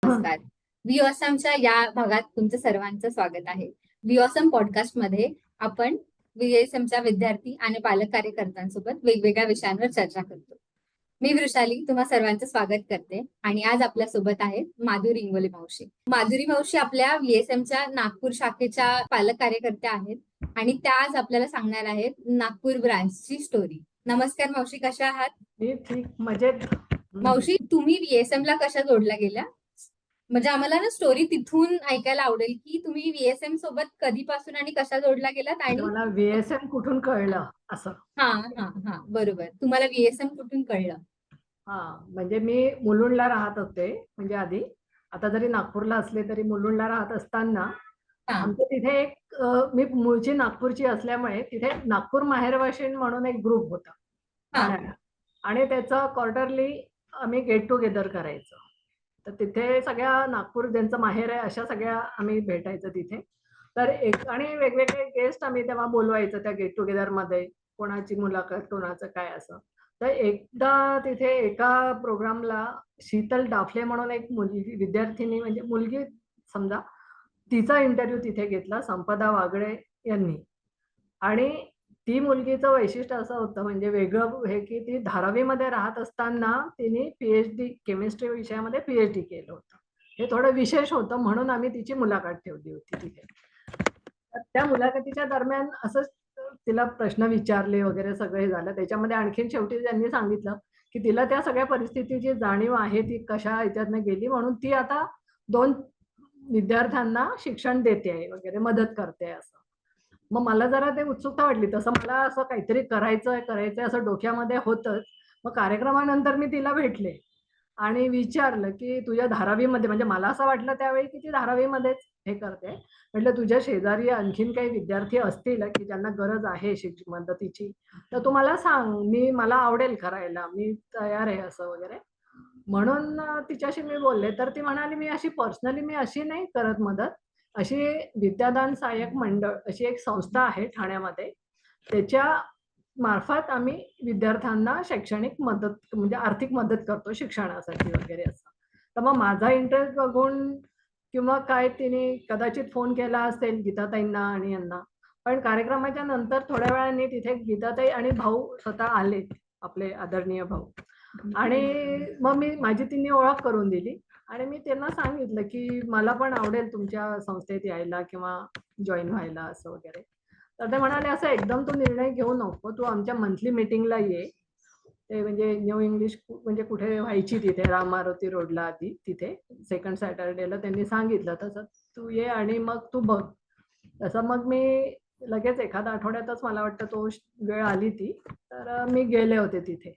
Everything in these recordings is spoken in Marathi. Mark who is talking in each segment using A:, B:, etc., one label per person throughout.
A: नमस्कार. वी ऑसमच्या या भागात तुमचं सर्वांचं स्वागत आहे. वी ऑसम पॉडकास्ट मध्ये आपण VSMच्या विद्यार्थी आणि पालक कार्यकर्त्यांसोबत वेगवेगळ्या विषयांवर चर्चा करतो. मी वृषाली तुम्हा सर्वांचं स्वागत करते आणि आज आपल्या सोबत आहेत माधुरी इंगोले मावशी. माधुरी मावशी आपल्या VSMच्या नागपूर शाखेच्या पालक कार्यकर्त्या आहेत आणि त्या आज आपल्याला सांगणार आहेत नागपूर ब्रांचची स्टोरी. नमस्कार मावशी, कशा आहात?
B: मी ठीक, मजेत.
A: मावशी, तुम्ही VSMला कशा जोडल्या गेल्या? म्हणजे आम्हाला ना स्टोरी तिथून ऐकायला आवडेल की तुम्ही VSM सोबत कधीपासून आणि कशा जोडल्या गेलात. आणि
B: मला VSM कुठून कळलं असं.
A: हा हा हा बरोबर, तुम्हाला VSM कुठून कळलं?
B: म्हणजे मी मुलुंडला राहत होते, म्हणजे आधी. आता जरी नागपूरला असले तरी मुलुंडला राहत असताना आमच्या तिथे एक मी मूळची नागपूरची असल्यामुळे तिथे नागपूर माहेरवाशीण म्हणून एक ग्रुप होता ठाण्याला, आणि त्याचं क्वार्टरली आम्ही गेट टुगेदर करायचो. तर तिथे सगळ्या नागपूर ज्यांचं माहेर आहे अशा सगळ्या आम्ही भेटायचं तिथे. तर आणि वेगवेगळे गेस्ट आम्ही तेव्हा बोलवायचं त्या गेट टुगेदर मध्ये, कोणाची मुलाखत, कोणाचं काय असं. तर एकदा तिथे एका प्रोग्रामला शीतल डाफले म्हणून एक मुलगी, विद्यार्थिनी म्हणजे मुलगी समजा, तिचा इंटरव्ह्यू तिथे घेतला संपदा वागळे यांनी. आणि ती मुलगीचं वैशिष्ट्य असं होतं, म्हणजे वेगळं हे, की ती धारावीमध्ये राहत असताना तिने PhD केमिस्ट्री विषयामध्ये PhD केलं होतं. हे थोडं विशेष होतं, म्हणून आम्ही तिची मुलाखत ठेवली होती तिथे. त्या मुलाखतीच्या दरम्यान असं तिला प्रश्न विचारले वगैरे सगळं हे झालं. त्याच्यामध्ये आणखीन शेवटी त्यांनी सांगितलं की तिला त्या सगळ्या परिस्थितीची जाणीव आहे, ती कशा ह्याच्यातनं गेली, म्हणून ती आता 2 विद्यार्थ्यांना शिक्षण देते आहे वगैरे, मदत करते असं. मग मला जरा ते उत्सुकता वाटली. तसं मला असं काहीतरी करायचंय असं डोक्यामध्ये होतंच. मग कार्यक्रमानंतर मी तिला भेटले आणि विचारलं की तुझ्या धारावीमध्ये, म्हणजे मला असं वाटलं त्यावेळी की ती धारावीमध्येच हे करते. म्हटलं तुझ्या शेजारी आणखीन काही विद्यार्थी असतील की ज्यांना गरज आहे मदतीची, तर तू मला सांग, मला आवडेल करायला, मी तयार आहे असं वगैरे. म्हणून तिच्याशी मी बोलले. तर ती म्हणाली, मी अशी पर्सनली मी अशी नाही करत मदत, अशी विद्यादान सहाय्यक मंडळ अशी एक संस्था आहे ठाण्यामध्ये, त्याच्या मार्फत आम्ही विद्यार्थ्यांना शैक्षणिक मदत म्हणजे आर्थिक मदत करतो शिक्षणासाठी वगैरे असं. तर मग माझा इंटरेस्ट बघून किंवा काय तिने कदाचित फोन केला असेल गीताताईंना आणि यांना. पण कार्यक्रमाच्या नंतर थोड्या वेळाने तिथे गीताताई आणि भाऊ स्वतः आले, आपले आदरणीय भाऊ. आणि मग माझी तिने ओळख करून दिली आणि मी त्यांना सांगितलं की मला पण आवडेल तुमच्या संस्थेत यायला किंवा जॉईन व्हायला असं वगैरे. तर ते म्हणाले, असं एकदम तू निर्णय घेऊ नको, तू आमच्या मंथली मीटिंगला ये. ते म्हणजे न्यू इंग्लिश म्हणजे कुठे व्हायची तिथे राम मारुती रोडला आधी, तिथे सेकंड सॅटर्डेला त्यांनी सांगितलं. तसं तू ये आणि मग तू बघ. तसं मग मी लगेच एखाद्या आठवड्यातच मला वाटतं तो वेळ आली ती, तर मी गेले होते तिथे.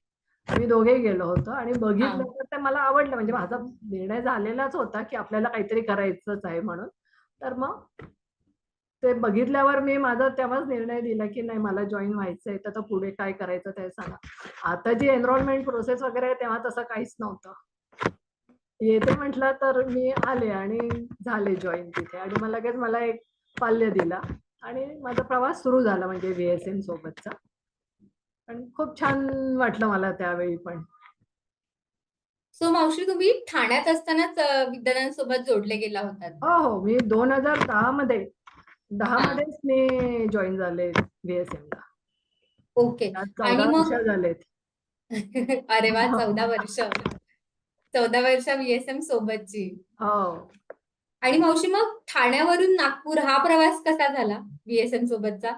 B: आम्ही दोघेही गेलो होतो आणि बघितलं तर ते मला आवडलं. म्हणजे माझा निर्णय झालेलाच होता की आपल्याला काहीतरी करायचंच आहे म्हणून. तर मग ते बघितल्यावर मी माझा तेव्हाच निर्णय दिला की नाही, मला जॉईन व्हायचंय. तर पुढे काय करायचं ते सांगा. आता जी एनरोलमेंट प्रोसेस वगैरे आहे तेव्हा तसं काहीच नव्हतं. येते म्हटलं तर मी आले आणि झाले जॉईन तिथे. आणि मग लगेच मला एक पाल्य दिला आणि माझा प्रवास सुरू झाला, म्हणजे VSM सोबतचा. पण खूप छान वाटलं मला त्यावेळी पण.
A: सो मावशी, तुम्ही ठाण्यात असतानाच विद्यार्थ्यांसोबत जोडले गेला होतात?
B: हो, मी 2010 मध्येच मी जॉईन झाले VSM ला.
A: ओके.
B: 14 वर्ष झालेत.
A: अरे वा, 14 वर्ष VSM सोबतची.
B: हो.
A: आणि मावशी, मग ठाण्यावरून नागपूर हा प्रवास कसा झाला VSM सोबतचा?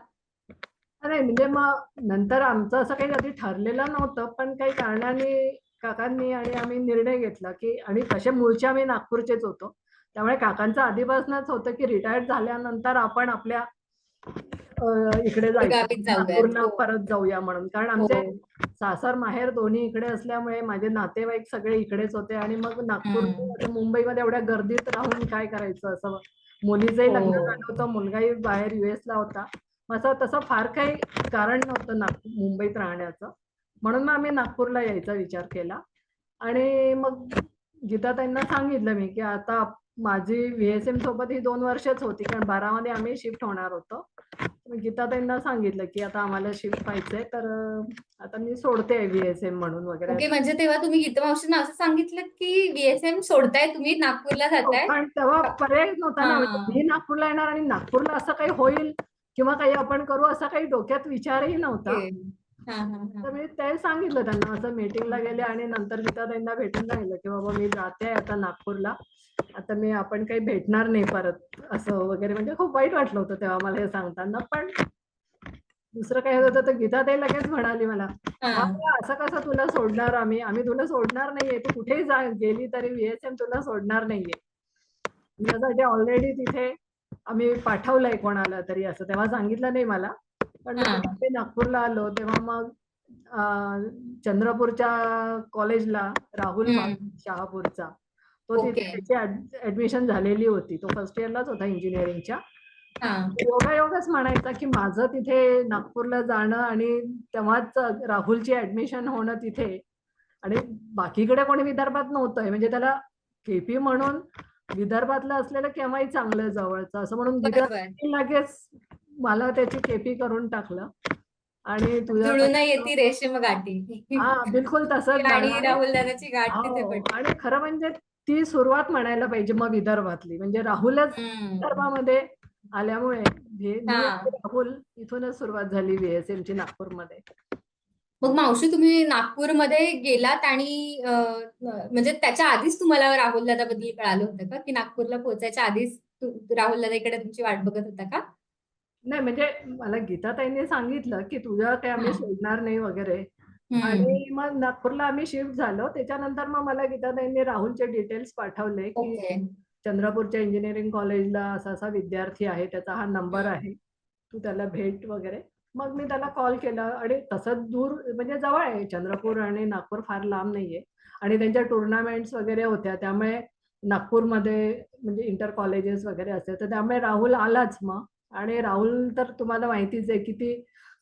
B: नाही, म्हणजे मग नंतर आमचं असं काही कधी ठरलेलं नव्हतं, पण काही कारणाने काकांनी आणि आम्ही निर्णय घेतला की, आणि तसे मूळचे आम्ही नागपूरचेच होतो, त्यामुळे काकांचं आधीपासूनच होतं की रिटायर्ड झाल्यानंतर आपण आपल्या इकडे जायचं, नागपूरला परत जाऊया म्हणून. कारण आमचे सासर माहेर दोन्ही इकडे असल्यामुळे माझे नातेवाईक सगळे इकडेच होते. आणि मग नागपूर मुंबईमध्ये एवढ्या गर्दीत राहून काय करायचं असं. मुलीचंही लग्न झालं होतं, मुलगाही बाहेर US ला होता. असं तसं फार काही कारण नव्हतं मुंबईत राहण्याचं, म्हणून मग आम्ही नागपूरला यायचा विचार केला. आणि मग गीताताईंना सांगितलं मी की आता माझी VSM सोबत ही 2 वर्षच होती, कारण 12 मध्ये आम्ही शिफ्ट होणार होतो. मग गीताताईंना सांगितलं की आता आम्हाला शिफ्ट व्हायचंय, तर आता मी सोडते VSM म्हणून वगैरे.
A: ओके, म्हणजे तेव्हा तुम्ही गीता मावशींना असं सांगितलं की VSM सोडताय, तुम्ही नागपूरला जाताय?
B: कारण तेव्हा पर्याय नव्हता ना, म्हणजे
A: हा.
B: मी नागपूरला येणार आणि नागपूरला असं काही होईल किंवा काही आपण करू असा काही डोक्यात विचारही नव्हता.
A: ओके. हा हा हा.
B: तर मी ते सांगितलं त्यांना, असं मीटिंगला गेले आणि नंतर गीताताईंना भेटून सांगितलं की बाबा मी जाते आता नागपूरला, आता आपण काही भेटणार नाही परत असं वगैरे. म्हणजे खूप वाईट वाटलं होतं तेव्हा मला हे सांगताना. पण दुसरं काय होतं तर गीताताई लगेच म्हणाली मला,
A: हा.
B: असं कसं तुला सोडणार, आम्ही तुला सोडणार नाहीये, तू कुठेही जा गेली तरी VSM तुला सोडणार नाहीये. तुझ्यासाठी ऑलरेडी तिथे आम्ही पाठवलंय कोणाला तरी, असं तेव्हा सांगितलं नाही मला. पण मग जेव्हा मी नागपूरला आलो तेव्हा मग चंद्रपूरच्या कॉलेजला राहुल शहापूरचा, तो तिथे
A: ओके.
B: त्याची ऍडमिशन झालेली होती, तो फर्स्ट इयरलाच होता इंजिनिअरिंगच्या.
A: हा.
B: योगायोगच म्हणायचा की माझं तिथे नागपूरला जाणं आणि तेव्हाच राहुलची ऍडमिशन होणं तिथे, आणि बाकीकडे कोणी विदर्भात नव्हतंय, म्हणजे त्याला KP म्हणून विदर्भातलं असलेलं केव्हाही चांगलं जवळचं असं म्हणून गीता
A: बरोबर.
B: लगेच मला त्याची KP करून टाकलं. आणि तुझ्या
A: जुळून येते रेशीम गाठी.
B: हा बिलकुल तसंच
A: आणि
B: झालं.
A: राहुल दादाची गाठ तिथे
B: हो,
A: पडली.
B: आणि खरं म्हणजे ती सुरुवात म्हणायला पाहिजे मग विदर्भातली, म्हणजे राहुलच विदर्भामध्ये आल्यामुळे मी
A: हा.
B: आणि राहुल इथूनच सुरुवात झाली VSM ची नागपूरमध्ये.
A: मग मावशी, तुम्ही नागपूरमध्ये गेलात आणि म्हणजे त्याच्या आधीच तुम्हाला राहुल दादाबद्दल कळालं होतं का, की नागपूरला पोहोचायच्या आधीच राहुल दादा इकडे तुमची वाट बघत होता का?
B: नाही, म्हणजे मला गीताताईंनी सांगितलं की तुझं काही आम्ही
A: हा.
B: सोडणार नाही वगैरे. आणि मग नागपूरला आम्ही शिफ्ट झालो. त्याच्यानंतर मग मला गीताताईंनी राहुलचे डिटेल्स पाठवले की
A: ओके.
B: चंद्रपूरच्या इंजिनिअरिंग कॉलेजला असा असा विद्यार्थी आहे, त्याचा हा नंबर आहे, तू त्याला भेट वगैरे. मग मी त्याला कॉल केला, आणि तसं दूर म्हणजे जवळ आहे, चंद्रपूर आणि नागपूर फार लांब नाहीये. आणि त्यांच्या टुर्नामेंट्स वगैरे होत्या, त्यामुळे नागपूरमध्ये म्हणजे इंटर कॉलेजेस वगैरे असते, तर त्यामुळे राहुल आलाच मग. आणि राहुल तर तुम्हाला माहितीच आहे किती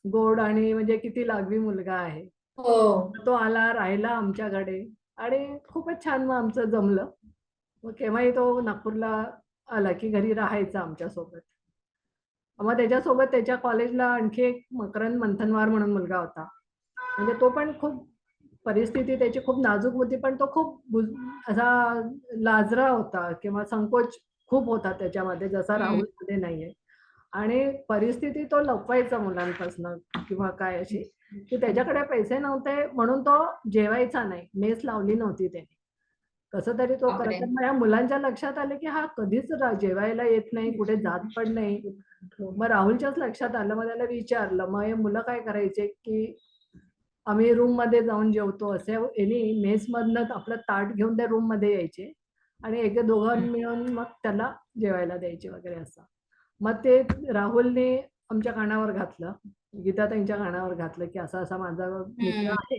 B: गोड आणि म्हणजे किती लागवी मुलगा आहे.
A: हो.
B: तो आला, राहिला आमच्याकडे, आणि खूपच छान मग आमचं जमलं. मग केव्हाही तो नागपूरला आला की घरी राहायचा आमच्यासोबत. मग त्याच्यासोबत त्याच्या कॉलेजला आणखी एक मकरंद मंथनवार म्हणून मुलगा होता. म्हणजे तो पण खूप, परिस्थिती त्याची खूप नाजूक होती, पण तो खूप असा लाजरा होता किंवा संकोच खूप होता त्याच्यामध्ये, जसा राहुलमध्ये नाहीये. आणि परिस्थिती तो लपवायचा मुलांपासून किंवा काय अशी, की त्याच्याकडे पैसे नव्हते म्हणून तो जेवायचा नाही, मेस लावली नव्हती त्याने. कसं तरी तो करत.
A: बापरे.
B: तर माझ्या मुलांच्या लक्षात आलं की हा कधीच जेवायला येत नाही, कुठे जात पण नाही. मग राहुलच्याच लक्षात आलं, मग त्याला विचारलं. मग हे मुलं काय करायचे की आम्ही रूम मध्ये जाऊन जेवतो असे, यांनी मेस मधनं आपलं ताट घेऊन त्या रूम मध्ये यायचे आणि एक दोघं मिळून मग त्याला जेवायला द्यायचे वगैरे असं. मग ते राहुलने आमच्या कानावर घातलं, गीताताईंच्या कानावर घातलं की असा असा माझा मित्र आहे.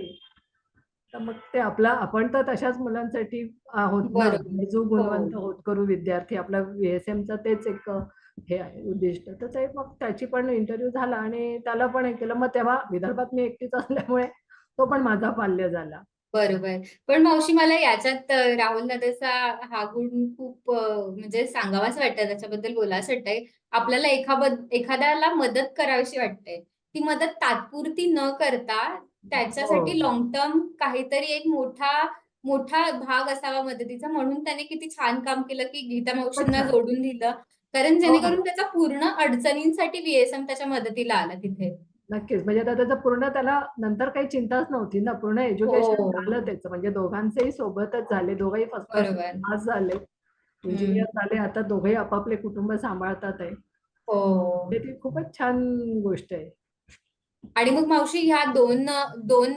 B: तर मग ते आपण तर तशाच मुलांसाठी आहोत ना,
A: बरोबर.
B: जो
A: हो.
B: गुणवंत होत करू विद्यार्थी, आपला VSMचं तेच एक हे आहे उद्दिष्ट. तर ते मग त्याची पण इंटरव्ह्यू झाला आणि त्याला पण हे केलं. मग तेव्हा विदर्भात मी एकटीच असल्यामुळे तो पण माझा पाल्य झाला.
A: बरोबर. पण मावशी, मला याच्यात राहुल दादाचा हा गुण खूप म्हणजे सांगावाच वाटतं, त्याच्याबद्दल बोलावंसं वाटतंय. आपल्याला एखाद्याला मदत करावीशी वाटते, ती मदत तात्पुरती न करता त्याच्यासाठी
B: हो.
A: लॉंग टर्म काहीतरी एक मोठा मोठा भाग असावा मदतीचा. म्हणून त्याने किती छान काम केलं की गीता
B: खूपच
A: मावशींना
B: छान.
A: जोडून दिलं, कारण
B: हो,
A: जेणेकरून
B: हो.
A: त्याच्या पूर्ण अडचणींसाठी VSM त्याच्या मदतीला आला तिथे.
B: नक्कीच. म्हणजे आता त्याचं पूर्ण, त्याला नंतर काही चिंताच नव्हती ना. पूर्ण एज्युकेशन
A: हो.
B: झालं त्याचं. म्हणजे दोघांचेही सोबतच झाले. दोघंही फर्स्ट क्लास
A: बरोबर.
B: पास झाले. इंजिनियर झाले. आता दोघंही आपापले कुटुंब सांभाळतात आहे.
A: हो.
B: ते ती खूपच छान गोष्ट आहे.
A: आणि मग मावशी, ह्या दोन दोन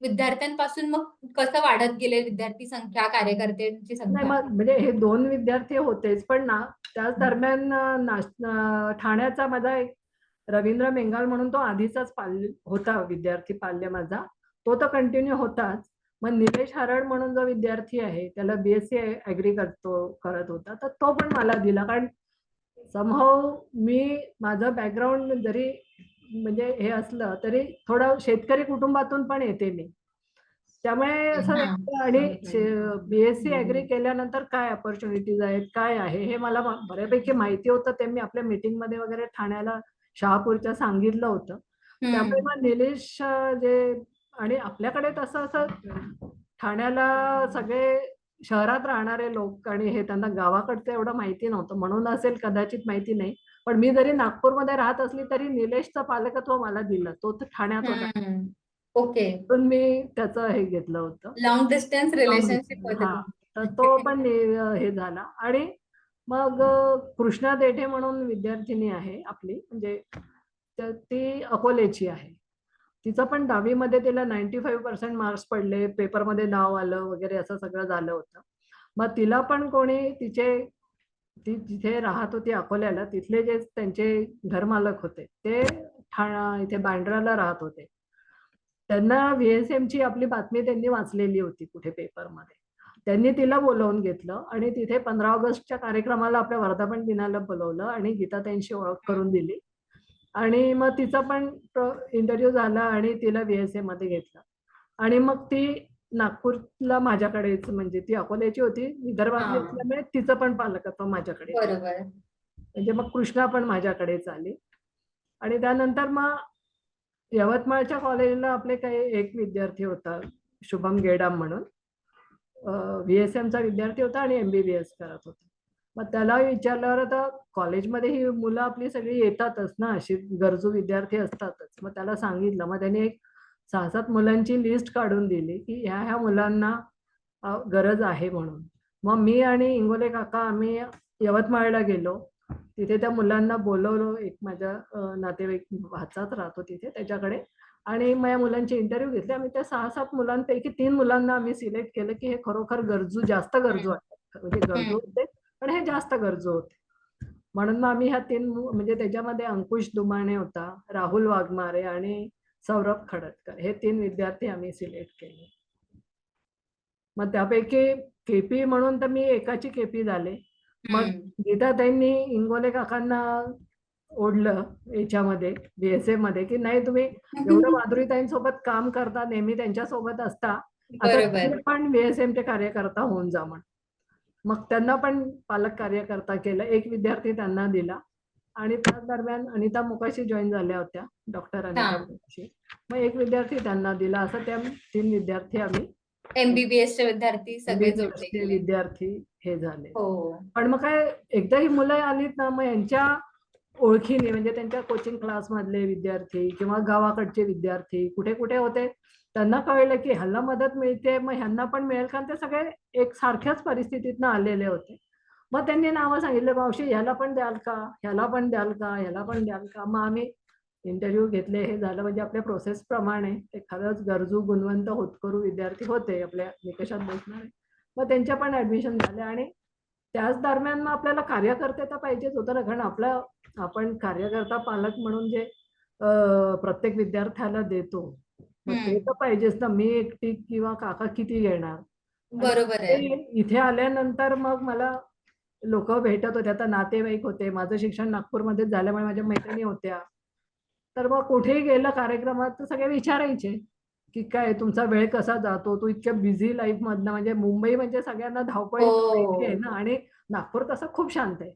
A: विद्यार्थ्यांपासून मग कसं वाढत गेले विद्यार्थी संख्या, कार्यकर्त्यांची
B: नाही,
A: संख्या?
B: मग म्हणजे हे 2 विद्यार्थी होतेच, पण ना त्याच दरम्यान ठाण्याचा माझा एक रवींद्र मेंगाल म्हणून तो आधीचाच पाल्य होता, विद्यार्थी पाल्य माझा. तो तर कंटिन्यू होताच. मग निलेश हरड म्हणून जो विद्यार्थी आहे, त्याला BSc ॲग्री करत होता, तर तो पण मला दिला. कारण समहाऊ मी, माझं बॅकग्राऊंड जरी म्हणजे हे असलं तरी थोडं शेतकरी कुटुंबातून पण येते मी. त्यामुळे असं आणि BSc ऍग्री केल्यानंतर काय अपॉर्च्युनिटीज आहेत, काय आहे हे मला बऱ्यापैकी माहिती होतं. ते मी आपल्या मीटिंग मध्ये वगैरे ठाण्याला शहापूरच्या सांगितलं होतं. त्यामुळे मग निलेश जे आणि आपल्याकडे तसं असं ठाण्याला सगळे शहरात राहणारे लोक आणि हे त्यांना गावाकडचं एवढं माहिती नव्हतं, म्हणून असेल कदाचित, माहिती नाही. पण मी जरी नागपूरमध्ये राहत असली तरी निलेशचं पालकत्व मला दिलं, तो ठाण्यात होता.
A: ओके.
B: पण मी त्याचं हे घेतलं होतं,
A: लॉंग डिस्टन्स रिलेशनशिप होते
B: हा. तर तो पण हे झाला. आणि मग कृष्णा देठे म्हणून विद्यार्थिनी आहे आपली, म्हणजे ती अकोलेची आहे. तिचं पण 10वी तिला 95% मार्क्स पडले, पेपरमध्ये नाव आलं वगैरे, असं सगळं झालं होतं. मग तिला पण कोणी ती जिथे राहत होती अकोल्याला, तिथले जे त्यांचे घरमालक होते ते इथे बँड्राला राहत होते. त्यांना VSM ची आपली बातमी त्यांनी वाचलेली होती कुठे पेपरमध्ये. त्यांनी तिला बोलावून घेतलं आणि तिथे 15 ऑगस्टच्या कार्यक्रमाला आपल्या वर्धापन दिनाला बोलवलं आणि गीताताईंशी ओळख करून दिली. आणि मग तिचा पण इंटरव्ह्यू झाला आणि तिला VSM मध्ये घेतलं. आणि मग ती नागपूरला माझ्याकडेच, म्हणजे ती अकोल्याची होती, विदर्भातली असल्यामुळे तिचं पण पालकत्व माझ्याकडे.
A: बरोबर.
B: म्हणजे मग कृष्णा पण माझ्याकडेच आली. आणि त्यानंतर मग यवतमाळच्या कॉलेजला आपले काही एक विद्यार्थी होता, शुभम गेडाम म्हणून, VSMचा विद्यार्थी होता आणि MBBS करत होता. मग त्याला विचारल्यावर, आता कॉलेजमध्ये ही मुलं आपली सगळी येतातच ना, अशी गरजू विद्यार्थी असतातच. मग त्याला सांगितलं, मग त्याने एक 6-7 मुलांची लिस्ट काढून दिली की ह्या मुलांना गरज आहे म्हणून. मग मी आणि इंगोले काका आम्ही यवतमाळला गेलो. तिथे त्या मुलांना बोलवलं, एक माझ्या नातेवाईक भाचाच राहतो तिथे, त्याच्याकडे. आणि मग या मुलांचे इंटरव्ह्यू घेतले. आम्ही त्या 6-7 मुलांपैकी 3 मुलांना आम्ही सिलेक्ट केलं की हे खरोखर जास्त गरजू आहेत, म्हणजे गरजू होते पण हे जास्त गरजू होते. म्हणून मग आम्ही ह्या 3, म्हणजे त्याच्यामध्ये अंकुश दुमाणे होता, राहुल वाघमारे आणि सौरभ खडतकर, हे 3 विद्यार्थी आम्ही सिलेक्ट केले. मग त्यापैकी KP म्हणून तर मी एकाची KP झाले. मग गीताताईंनी इंगोले काकांना ओढलं याच्यामध्ये, VSM मध्ये, की नाही, तुम्ही एवढं माधुरीताईंसोबत काम करता, नेहमी त्यांच्या सोबत असता, आता तुम्ही पण VSM चे कार्यकर्ता होऊन जा म्हणून. मग त्यांना पण पालक कार्यकर्ता केलं, एक विद्यार्थी त्यांना दिला. आणि त्याच दरम्यान अनिता मुकाशी जॉईन झाल्या होत्या, डॉक्टर अनिता मुकाशी. मग एक विद्यार्थी त्यांना दिला. असं त्या 3 विद्यार्थी आम्ही
A: MBBS चे विद्यार्थी सगळे जोडले
B: MBBS चे
A: गेले.
B: विद्यार्थी हे झाले.
A: हो.
B: पण मग काय, एकदा ही मुलं आलीत ना, मग यांच्या ओळखीने, म्हणजे त्यांच्या कोचिंग क्लास मधले विद्यार्थी किंवा गावाकडचे विद्यार्थी कुठे कुठे होते, त्यांना कळलं की ह्याला मदत मिळते, मग ह्यांना पण मिळेल, कारण ते सगळे एक सारख्याच परिस्थितीतनं आलेले होते. मग त्यांनी नावं सांगितलं, मावशी ह्याला पण द्याल का, ह्याला पण द्याल का, ह्याला पण द्याल का. मग आम्ही इंटरव्ह्यू घेतले, हे झालं. म्हणजे आपल्या प्रोसेस प्रमाणे एखादंच गरजू गुणवंत होतकरू विद्यार्थी होते आपल्या निकषात बसणारे, मग त्यांच्या पण ऍडमिशन झाल्या. आणि त्याच दरम्यान मग आपल्याला कार्यकर्ते तर पाहिजेच होतं ना, कारण आपण कार्यकर्ता पालक म्हणून जे प्रत्येक विद्यार्थ्याला देतो, मग ते तर पाहिजेच ना. मी एकटी किंवा काका किती घेणार.
A: बरोबर आहे.
B: इथे आल्यानंतर मग मला लोक भेटत होते, आता नातेवाईक होते, माझं शिक्षण नागपूरमध्येच झाल्यामुळे माझ्या मैत्रिणी होत्या. तर मग कुठेही गेलं कार्यक्रमात तर सगळे विचारायचे की काय तुमचा वेळ कसा जातो, तू इतक्या बिझी लाईफ मधनं, म्हणजे मुंबई म्हणजे सगळ्यांना धावपळीचं माहिती आहे ना, आणि नागपूर तसं खूप शांत आहे.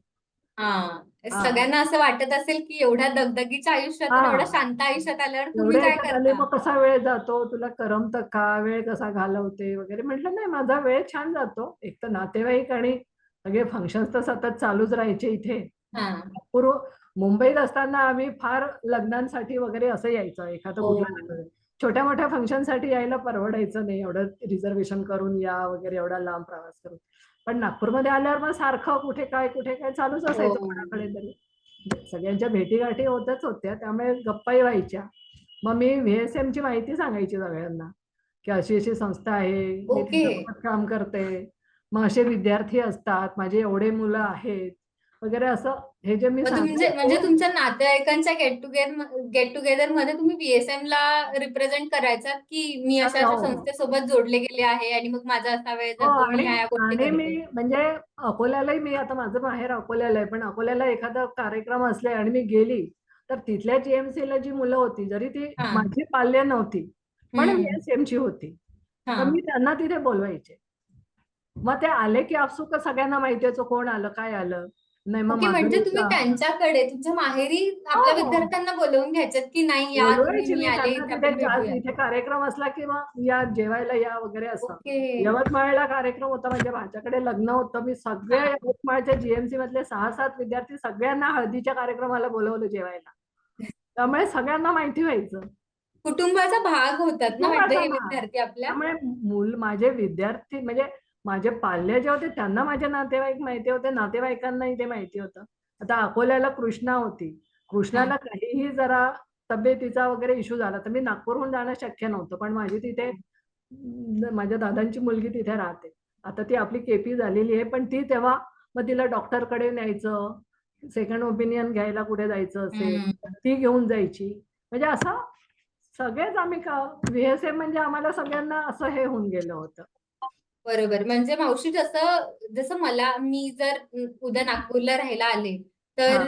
A: सगळ्यांना असं वाटत असेल की एवढ्या दगदगीच्या आयुष्यातून एवढ्या शांत आयुष्यात आल्यावर तुम्ही काय करता,
B: मग कसा वेळ जातो, तुला करमतं का, वेळ कसा घालवते वगैरे. म्हटलं नाही, माझा वेळ छान जातो. एक तर नातेवाईक आणि सगळे फंक्शन्स तर सतत चालूच राहायचे इथे. पूर्व मुंबईत असताना आम्ही फार लग्नांसाठी वगैरे असं यायचं, एखादं कुठलं छोट्या मोठ्या फंक्शनसाठी यायला परवडायचं नाही, एवढं रिझर्वेशन करून या वगैरे, एवढा लांब प्रवास करून. पण नागपूरमध्ये आल्यावर मग सारखं कुठे काय चालूच असायचं कोणाकडे तरी. सगळ्यांच्या भेटीगाठी होतच होत्या, त्यामुळे गप्पाही व्हायच्या. मग मी VSM ची माहिती सांगायची सगळ्यांना की अशी अशी संस्था आहे, मी त्याच्यासोबत काम करते, मग असे विद्यार्थी असतात, माझे एवढे मुलं आहेत वगैरे, असं हे जे मी
A: म्हणजे तुमच्या नातेवाईकांच्या गेट टुगेदर मध्ये तुम्ही VSM ला रिप्रेझेंट करायचा की मी अशा संस्थेसोबत जोडले गेले आहे आणि मग माझा असा वेळ जातो, मी ह्या गोष्टी करते.
B: मी म्हणजे अकोल्यालाही, मी आता माझं माहेर अकोल्याला आहे, पण अकोल्याला एखादा कार्यक्रम असले आणि मी गेली तर तिथल्या GMC ला जी मुलं होती, जरी ती माझी पाल्य नव्हती पण VSM ची होती,
A: हा.
B: तर मी त्यांना तिथे बोलवायचे. मग ते आले की आपसुकच सगळ्यांना माहिती व्हायचं कोण आलं काय आलं. नाही मग
A: ओके, म्हणजे तुम्ही
B: माधुरीचा
A: त्यांच्याकडे तुमच्या माहेरी
B: हो
A: आपल्या
B: हो
A: विद्यार्थ्यांना बोलवून घ्यायच्यात की नाही, या तुम्ही,
B: बोलवायची
A: मी
B: मी
A: आले,
B: त्यांना तिथे
A: आपण भेटूया.
B: इथे कार्यक्रम असला की मग या जेवायला या वगैरे असं.
A: ओके.
B: यवतमाळला कार्यक्रम होता म्हणजे माझ्याकडे लग्न होतं. मी सगळे
A: हा.
B: यवतमाळच्या जीएमसी मधले 6-7 विद्यार्थी सगळ्यांना हळदीच्या कार्यक्रमाला बोलवलं जेवायला. त्यामुळे सगळ्यांना माहिती व्हायचं.
A: कुटुंबाचा भाग होतात ना वाटतं
B: कुटुंबाचा
A: हे
B: भाग.
A: विद्यार्थी आपल्या.
B: त्यामुळे माझे विद्यार्थी म्हणजे माझे पाल्य जे होते त्यांना माझे नातेवाईक माहिती होते, नातेवाईकांनाही ते माहिती होतं. आता अकोल्याला कृष्णा होती.
A: हा.
B: कृष्णाला काहीही जरा तब्येतीचा वगैरे इश्यू झाला तर मी नागपूरहून जाणं शक्य नव्हतं. पण माझी तिथे माझ्या दादांची मुलगी तिथे राहते. आता ती आपली केपी झालेली आहे, पण ती तेव्हा मग तिला डॉक्टरकडे न्यायचं, सेकंड ओपिनियन घ्यायला कुठे जायचं असेल,
A: हम्म.
B: ती घेऊन जायची. म्हणजे असं सगळेच आम्ही व्हीएसएम म्हणजे आम्हाला सगळ्यांना असं हे होऊन गेलं होतं.
A: बरोबर. म्हणजे मावशी, जसं जसं मी जर उद्या नागपूरला राहायला आले,
B: हा
A: तर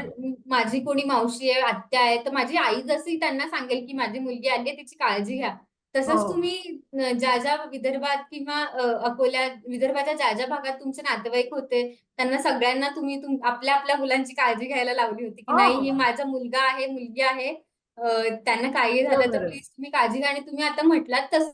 A: माझी कोणी मावशी आहे, आत्या आहे, तर माझी आई जशी त्यांना सांगेल की माझी मुलगी आली आहे, तिची काळजी घ्या,
B: हो
A: तसंच तुम्ही ज्या ज्या विदर्भात किंवा अकोल्या विदर्भाच्या ज्या ज्या भागात तुमचे नातेवाईक होते, त्यांना सगळ्यांना तुम्ही आपल्या आपल्या मुलांची काळजी घ्यायला लावली होती की
B: हो
A: नाही, ही
B: हो
A: माझा मुलगा आहे, मुलगी आहे, त्यांना काही झालं तर
B: बरोबर आहे.
A: प्लीज तुम्ही काळजी घ्या. आणि तुम्ही आता म्हटलात तसं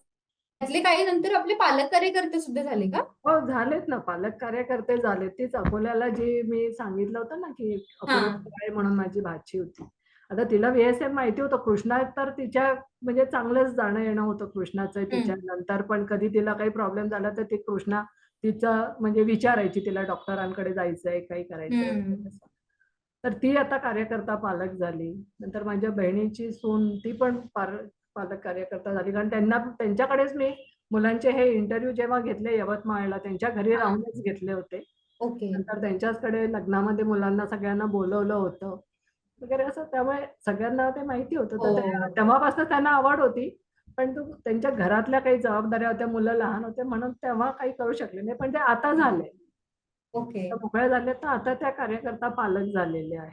A: त्यातले काही नंतर आपले पालक कार्यकर्ते सुद्धा झाले का?
B: हो झालेत ना, पालक कार्यकर्ते झाले. तीच अकोल्याला जी मी सांगितलं होतं ना की
A: हा.
B: अपूर्वा काळे म्हणून माझी भाची होती. आता तिला व्हीएसएम माहिती होतं. कृष्णा तर तिच्या म्हणजे चांगलंच जाणं येणं होतं कृष्णाचं. तिच्या नंतर पण कधी तिला काही प्रॉब्लेम झाला तर ती कृष्णा तिचा म्हणजे विचारायची तिला डॉक्टरांकडे जायचंय, काही करायचंय
A: हम्म.
B: वगैरे असं. तर ती आता कार्यकर्ता पालक झाली. नंतर माझ्या बहिणीची सून ती पण पालक कार्यकर्ता झाली. कारण त्यांच्याकडेच मी मुलांचे हे इंटरव्ह्यू जेव्हा घेतले यवतमाळला, त्यांच्या घरी
A: हा.
B: राहूनच घेतले होते.
A: ओके.
B: नंतर त्यांच्याचकडे लग्नामध्ये मुलांना सगळ्यांना बोलवलं होतं वगैरे असं. त्यामुळे सगळ्यांना ते माहिती होतं. तर
A: हो.
B: तेव्हापासून त्यांना आवड होती. पण त्यांच्या घरातल्या काही जबाबदाऱ्या होत्या, मुलं लहान होते म्हणून तेव्हा काही करू शकले नाही. पण ते आता झाले.
A: ओके.
B: आता मोकळे झाले तर आता त्या कार्यकर्ता पालक झालेले आहे.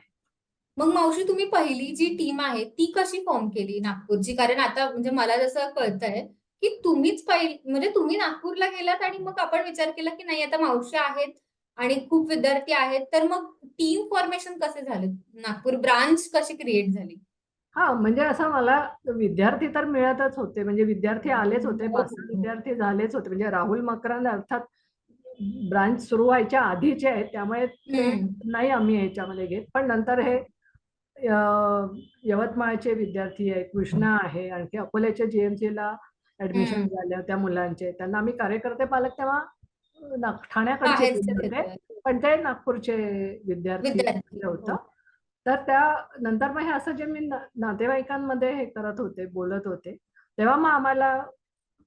A: मग मावशी, तुम्ही पहिली जी टीम आहे ती कशी फॉर्म केली नागपूरची? कारण आता म्हणजे मला जसं कळतंय की तुम्हीच म्हणजे तुम्ही नागपूरला गेलात आणि मग आपण विचार केला की नाही, आता मावशी आहेत आणि खूप विद्यार्थी आहेत, तर मग टीम फॉर्मेशन कसे झाले? नागपूर ब्रांच कशी क्रिएट झाली?
B: हा म्हणजे असं मला विद्यार्थी तर मिळतच होते. म्हणजे विद्यार्थी आलेच होते.
A: हो.
B: 5-6 विद्यार्थी झालेच होते. म्हणजे राहुल मकरांद अर्थात ब्रांच सुरू व्हायच्या आधीचे आहेत. त्यामुळे ते
A: हम्म.
B: नाही आम्ही याच्यामध्ये घेत. पण नंतर हे यवतमाळचे विद्यार्थी आहे, कृष्णा आहे, आणखी अकोल्याच्या जीएमसीला ऍडमिशन
A: हम्म.
B: झाल्या त्या मुलांचे. त्यांना आम्ही कार्यकर्ते पालक तेव्हा ठाण्याकडचे
A: बाहेरचे
B: दिले होते.
A: देतोय
B: पण ते नागपूरचे विद्यार्थी
A: विद्यार्थी.
B: होतं.
A: हो.
B: तर त्या नंतर मग हे असं जे मी नातेवाईकांमध्ये हे करत होते, बोलत होते, तेव्हा मग आम्हाला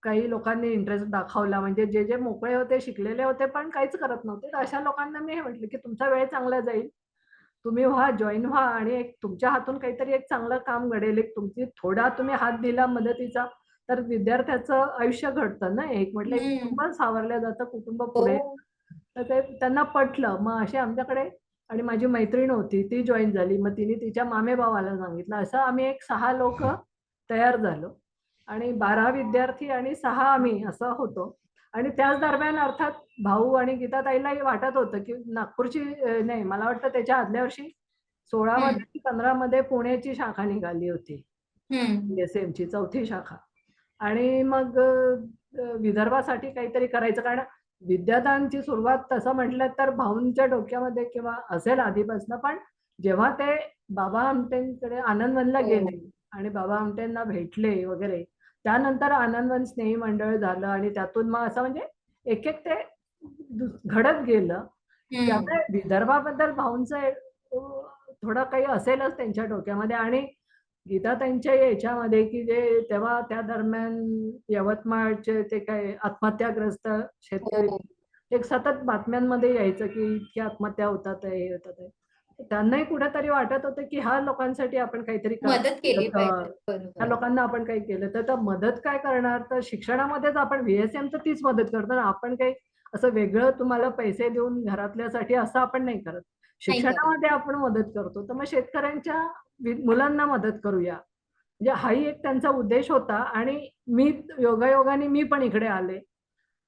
B: काही लोकांनी इंटरेस्ट दाखवला. म्हणजे जे जे मोकळे होते, शिकलेले होते, पण काहीच करत नव्हते. तर अशा लोकांना मी हे म्हटलं की तुमचा वेळ चांगला जाईल. तुम्ही जॉईन व्हा आणि एक तुमच्या हातून काहीतरी एक चांगलं काम घडेल. एक तुमची थोडा तुम्ही हात दिला मदतीचा, तर विद्यार्थ्याचं आयुष्य घडतं ना. एक म्हटलं एक
A: हम्म.
B: कुटुंब सावरलं जातं, कुटुंब
A: हो.
B: पुढे. तर ते त्यांना पटलं. मग असे आमच्याकडे आणि माझी मैत्रीण होती, ती जॉईन झाली. मग तिने तिच्या मामेभावाला सांगितलं. असं आम्ही एक 6 लोकं तयार झालो आणि 12 विद्यार्थी आणि 6 आम्ही असं होतो. आणि त्याच दरम्यान अर्थात भाऊ आणि गीताताईलाही वाटत होतं, की नागपूरची नाही मला वाटतं त्याच्या आदल्या वर्षी 16
A: हम्म.
B: मध्ये की 15 मध्ये पुण्याची शाखा निघाली होती.
A: हम्म.
B: एस-एमची 4थी शाखा. आणि मग विदर्भासाठी काहीतरी करायचं. कारण विद्यादानची सुरुवात तसं म्हटलं तर भाऊंच्या डोक्यामध्ये किंवा असेल आधीपासून. पण जेव्हा ते बाबा आमटेंकडे आनंदवनला
A: हो.
B: गेले आणि बाबा आमटेंना भेटले वगैरे, त्यानंतर आनंदवन स्नेही मंडळ झालं आणि त्यातून मग असं म्हणजे एक-एक ते घडत गेलं.
A: हम्म.
B: त्यामुळे विदर्भाबद्दल भाऊंचं थोडं काही असेलच त्यांच्या डोक्यामध्ये. आणि गीताताईंच्या याच्यामध्ये की जे तेव्हा त्या दरम्यान यवतमाळचे ते काय आत्महत्याग्रस्त शेतकरी
A: हो.
B: एक सतत बातम्यांमध्ये यायचं की इतक्या आत्महत्या होतात आहे, हे होतात आहे. त्यांनाही कुठेतरी वाटत होतं की ह्या लोकांसाठी आपण काहीतरी
A: मदत केली
B: तर
A: पाहिजे.
B: ह्या
A: बरोबर.
B: लोकांना आपण काही केलं तर मदत काय करणार. तर शिक्षणामध्येच आपण व्हीएसएम तर तीच मदत करतो ना. आपण काही असं वेगळं तुम्हाला पैसे देऊन घरातल्यासाठी असं आपण नाही करत.
A: नाही करत.
B: शिक्षणामध्ये आपण मदत करतो. तर मग शेतकऱ्यांच्या मुलांना मदत करूया. म्हणजे हाही एक त्यांचा उद्देश होता. आणि मी योगायोगाने मी पण इकडे आले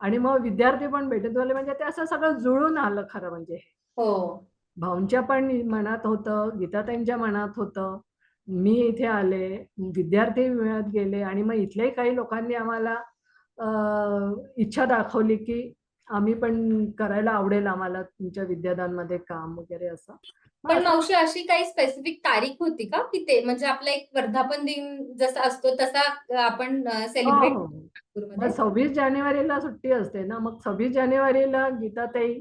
B: आणि मग विद्यार्थी पण भेटत आले. म्हणजे ते असं सगळं जुळून आलं खरं म्हणजे.
A: हो.
B: भाऊंच्या पण मनात होतं, गीताताईंच्या मनात होतं. मी इथे आले, विद्यार्थी मिळत गेले आणि मग इथल्याही काही लोकांनी आम्हाला इच्छा दाखवली, की आम्ही पण करायला आवडेल आम्हाला तुमच्या विद्यादानमध्ये काम वगैरे असं. मग
A: पण
B: असं
A: मावशी अशी काही स्पेसिफिक तारीख होती का की ते म्हणजे आपला एक वर्धापन दिन जसा असतो तसा आपण
B: हो,
A: सेलिब्रेट
B: हो. मग
A: नागपूरमध्ये?
B: 26 जानेवारीला सुट्टी असते ना, मग 26 जानेवारीला गीताताई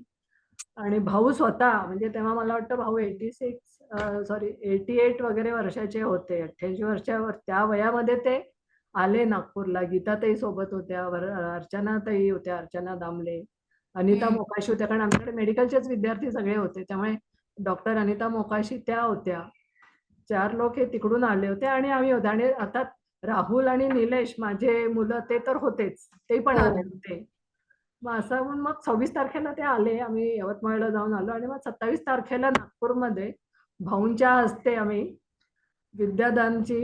B: आणि भाऊ स्वतः, म्हणजे तेव्हा मला वाटतं भाऊ 88 वगैरे वर्षाचे होते. 88 वर्षावर त्या वयामध्ये ते आले नागपूरला. गीताताई सोबत होत्या, अर्चनाताई होत्या, अर्चना दामले, अनिता
A: हम्म.
B: मोकाशी होत्या. कारण आमच्याकडे मेडिकलचेच विद्यार्थी सगळे होते, त्यामुळे डॉक्टर अनिता मोकाशी त्या होत्या. 4 लोक हे तिकडून आले होते आणि आम्ही होते. आणि आता राहुल आणि निलेश माझे मुलं ते तर होतेच, ते पण आले
A: हो.
B: होते. मग असं म्हणून मग 26 तारखेला ते आले, आम्ही यवतमाळला जाऊन आलो आणि मग 27 तारखेला नागपूरमध्ये भाऊंच्या हस्ते आम्ही विद्यादानची,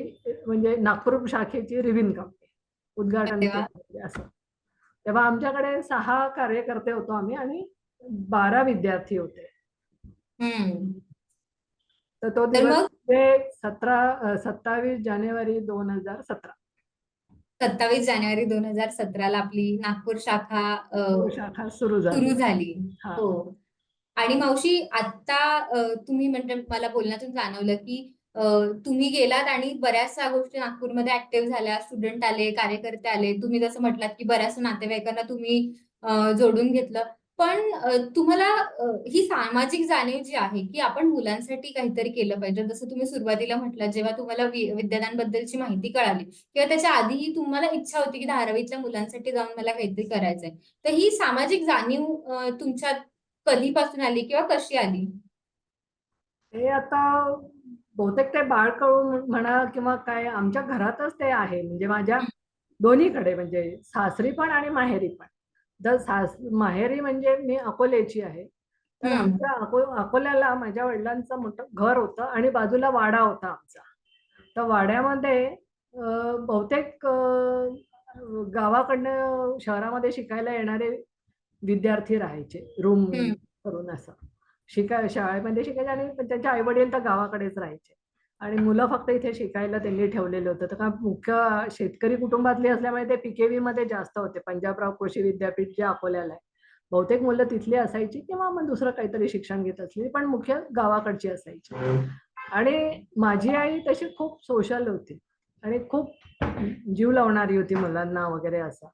B: म्हणजे नागपूर शाखेची रिबीन कापली, उद्घाटन
A: अरे वा.
B: केलं असं. तेव्हा आमच्याकडे 6 कार्यकर्ते होतो आम्ही आणि 12 विद्यार्थी होते.
A: हम्म.
B: तर तो
A: तर
B: दिवस
A: मग
B: म्हणजे 27 जानेवारी 2017
A: 27 जानेवारी 2017ला आपली नागपूर शाखा
B: शाखा सुरू
A: सुरू
B: झाली.
A: झाली.
B: हा.
A: हो. आणि मावशी आता तुम्ही म्हणजे मला बोलण्यातून जाणवलं की अ, तुम्ही गेलात आणि बऱ्याचशा गोष्टी नागपूरमध्ये ऍक्टिव्ह झाल्या, स्टुडंट आले, कार्यकर्ते आले, तुम्ही जसं म्हटलात की बऱ्याचशा नातेवाईकांना तुम्ही जोडून घेतलं. पण तुम्हाला ही सामाजिक जाणीव जी आहे की आपण मुलांसाठी काहीतरी केलं पाहिजे, जसं तुम्ही सुरुवातीला म्हटलं जेव्हा तुम्हाला विद्यादानबद्दलची माहिती कळाली किंवा त्याच्या आधीही तुम्हाला इच्छा होती की धारावीतल्या मुलांसाठी जाऊन मला काहीतरी करायचंय, तर ही सामाजिक जाणीव तुमच्यात कधीपासून आली किंवा कशी आली?
B: हे आता बहुतेक ते बाळकडून म्हणा किंवा काय, आमच्या घरातच ते आहे. म्हणजे माझ्या
A: हं.
B: दोन्हीकडे, म्हणजे सासरी पण आणि माहेरी पण. जर माहेरी म्हणजे मी अकोल्याची आहे, तर
A: हं.
B: आमच्या अकोल्याला माझ्या वडिलांचं मोठं घर होतं आणि बाजूला वाडा होता आमचा. तर वाड्यामध्ये बहुतेक गावाकडनं शहरामध्ये शिकायला येणारे विद्यार्थी राहायचे, रूम
A: हं.
B: करून असं. शाळेमध्ये शिकायचे आणि त्यांचे आई वडील तर गावाकडेच राहायचे आणि मुलं फक्त इथे शिकायला त्यांनी ठेवलेलं होतं. तर का मुख्य शेतकरी कुटुंबातली असल्यामुळे ते पीकेव्ही मध्ये जास्त होते. पंजाबराव कृषी विद्यापीठ जे अकोल्याला आहे, बहुतेक मुलं तिथली असायची किंवा मग दुसरं काहीतरी शिक्षण घेत असली, पण मुख्य गावाकडची असायची. आणि माझी आई तशी खूप सोशल होती आणि खूप जीव लावणारी होती मुलांना वगैरे असं.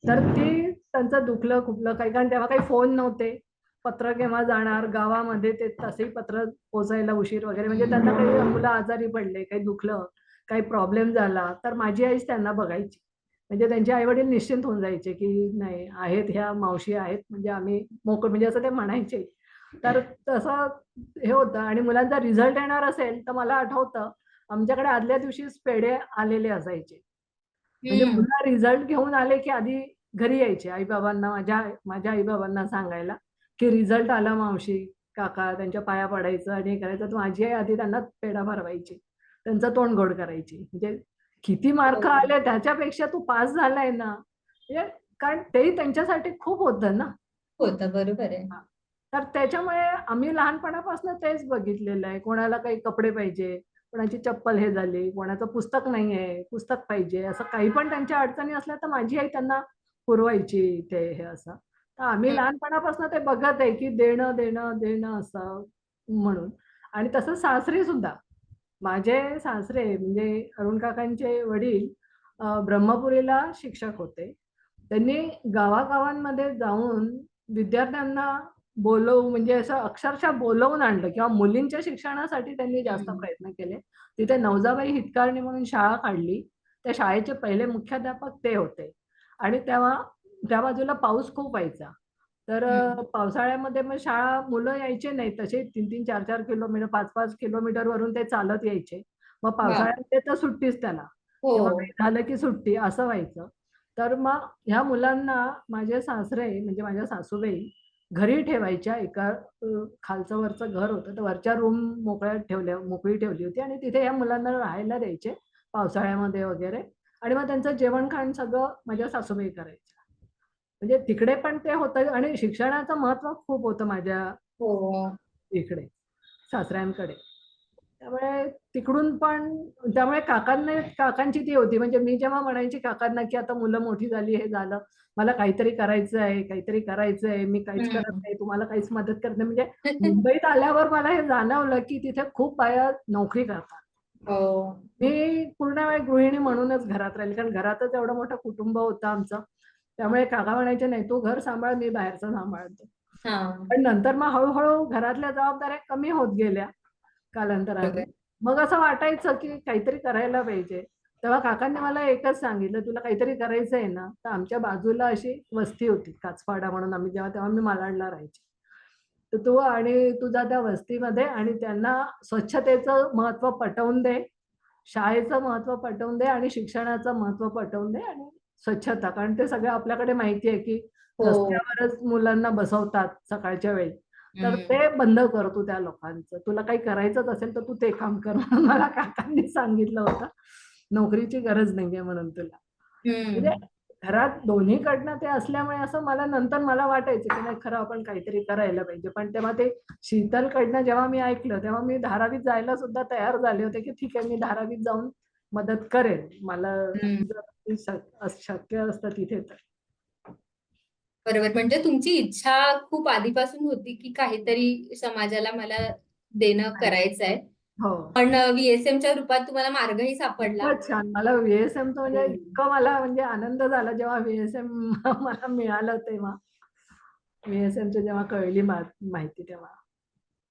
B: तर ती त्यांचं दुखलं खुपलं काही, कारण तेव्हा काही फोन नव्हते, पत्र केव्हा जाणार गावामध्ये, ते तसेही पत्र पोचायला उशीर वगैरे. म्हणजे त्यांना काही मुलं आजारी पडले, काही दुखलं, काही प्रॉब्लेम झाला, तर माझी आईच त्यांना बघायची. म्हणजे त्यांचे आई वडील निश्चिंत होऊन जायचे की नाही आहेत, ह्या मावशी आहेत, म्हणजे आम्ही मोकळ, म्हणजे असं ते म्हणायचे. तर तसं हे होतं. आणि मुलांचा रिझल्ट येणार असेल तर मला आठवतं आमच्याकडे आदल्या दिवशीच पेढे आलेले असायचे. म्हणजे
A: हं.
B: मुलं रिझल्ट घेऊन आले की आधी घरी यायचे आई-बाबांना, माझ्या माझ्या आई-बाबांना सांगायला, की रिझल्ट आला मावशी, काका, त्यांच्या पाया पडायचं आणि हे करायचं. तर माझी आई आधी त्यांना पेढा भरवायची. त्यांचं तोंड गोड करायची. म्हणजे किती मार्क
A: हो.
B: आले त्याच्यापेक्षा तू पास झालाय ना, म्हणजे कारण तेही त्यांच्यासाठी खूप होतं ना.
A: होतं, बरोबर आहे.
B: हां. तर त्याच्यामुळे आम्ही लहानपणापासून तेच बघितलेलं आहे. कोणाला काही कपडे पाहिजे, कोणाची चप्पल हे झाली, कोणाचं पुस्तक नाहीये, पुस्तक पाहिजे, असं काही पण त्यांच्या अडचणी असल्या तर माझी आई त्यांना पुरवायची ते हे असं. तर आम्ही
A: हं.
B: लहानपणापासून ते बघत आहे, की देणं, देणं, देणं असं म्हणून. आणि तसंच सासरी सुद्धा. माझे सासरे म्हणजे अरुण काकांचे वडील ब्रह्मपुरीला शिक्षक होते. त्यांनी गावागावांमध्ये जाऊन विद्यार्थ्यांना म्हणजे असं अक्षरशः बोलवून आणलं किंवा मुलींच्या शिक्षणासाठी त्यांनी जास्त
A: हं.
B: प्रयत्न केले. तिथे नवजाबाई हितकारणी म्हणून शाळा काढली. त्या शाळेचे पहिले मुख्याध्यापक ते होते. आणि तेव्हा त्या बाजूला पाऊस खूप व्हायचा. तर
A: हं.
B: पावसाळ्यामध्ये मग शाळा मुलं यायचे नाही. तसे 3-3, 4-4 किलोमीटर, 5-5 किलोमीटरवरून ते चालत यायचे. मग
A: बाप.
B: पावसाळ्यामध्ये तर सुट्टीच त्याला.
A: हो.
B: तेव्हा काही झालं की सुट्टी असं व्हायचं. तर मग ह्या मुलांना माझे सासरे म्हणजे माझ्या सासूबाई घरी ठेवायच्या. एका खालचं वरचं घर होतं. तर वरच्या रूम मोकळी ठेवली होती आणि तिथे ह्या मुलांना राहायला द्यायचे. पावसाळ्यामध्ये वगैरे. आणि मग त्यांचं जेवण खाण सगळं माझ्या सासूबाई करायच्या. म्हणजे तिकडे पण ते होतं आणि शिक्षणाचं महत्व खूप होतं माझ्या
A: हो.
B: इकडे सासऱ्यांकडे. त्यामुळे तिकडून पण त्यामुळे काकांची ती होती. म्हणजे मी जेव्हा म्हणायची काकांना की आता मुलं मोठी झाली, हे झालं, मला काहीतरी करायचं आहे, काहीतरी करायचं आहे, मी काहीच करत
A: हम्म.
B: नाही, तुम्हाला काहीच मदत करत नाही. म्हणजे मुंबईत आल्यावर मला हे जाणवलं की तिथे खूप बाया नोकरी करतात.
A: हो.
B: मी पूर्ण वेळ गृहिणी म्हणूनच घरात राहील, कारण घरातच एवढं मोठं कुटुंब होतं आमचं. त्यामुळे काका म्हणायचे, नाही तू घर सांभाळ, मी बाहेरचं सांभाळतो.
A: हा.
B: पण नंतर मग हळूहळू घरातल्या जबाबदाऱ्या कमी होत गेल्या कालांतराने.
A: बरोबर.
B: मग असं वाटायचं की काहीतरी करायला पाहिजे. तेव्हा काकांनी मला एकच सांगितलं, तुला काहीतरी करायचं आहे ना, तर आमच्या बाजूला अशी वस्ती होती काचपाडा म्हणून, आम्ही तेव्हा मी मालाडला राहायचे. तर तू आणि तुझा त्या वस्तीमध्ये आणि त्यांना स्वच्छतेचं महत्व पटवून दे, शाळेचं महत्व पटवून दे आणि शिक्षणाचं महत्व पटवून दे आणि स्वच्छता. कारण ते सगळं आपल्याकडे माहिती आहे की
A: हो.
B: रस्त्यावरच मुलांना बसवतात सकाळच्या वेळी. तर
A: हम्म.
B: ते बंद कर तू त्या लोकांचं. तुला काही करायचंच असेल तर तू ते काम कर म्हणून मला काकांनी सांगितलं होतं. नोकरीची गरज नाहीये म्हणून तुला. म्हणजे
A: हम्म.
B: घरात दोन्हीकडनं ते असल्यामुळे असं मला वाटायचं की नाही खरं आपण काहीतरी करायला पाहिजे. पण तेव्हा ते शीतलकडनं जेव्हा मी ऐकलं तेव्हा मी धारावीत जायला सुद्धा तयार झाले होते की ठीक आहे, मी धारावीत जाऊन मदत करेन. मला
A: हम्म.
B: जर शक्य असतं तिथे तर.
A: बरोबर. म्हणजे तुमची इच्छा खूप आधीपासून होती की काहीतरी समाजाला मला देणं करायचं आहे.
B: हो.
A: पण VSMच्या रूपात तुम्हाला मार्गही सापडला.
B: खूपच छान. मला VSMचं म्हणजे
A: हो.
B: इतकं मला म्हणजे आनंद झाला जेव्हा VSM मला मिळालं तेव्हा. VSMची जेव्हा कळली माहिती तेव्हा.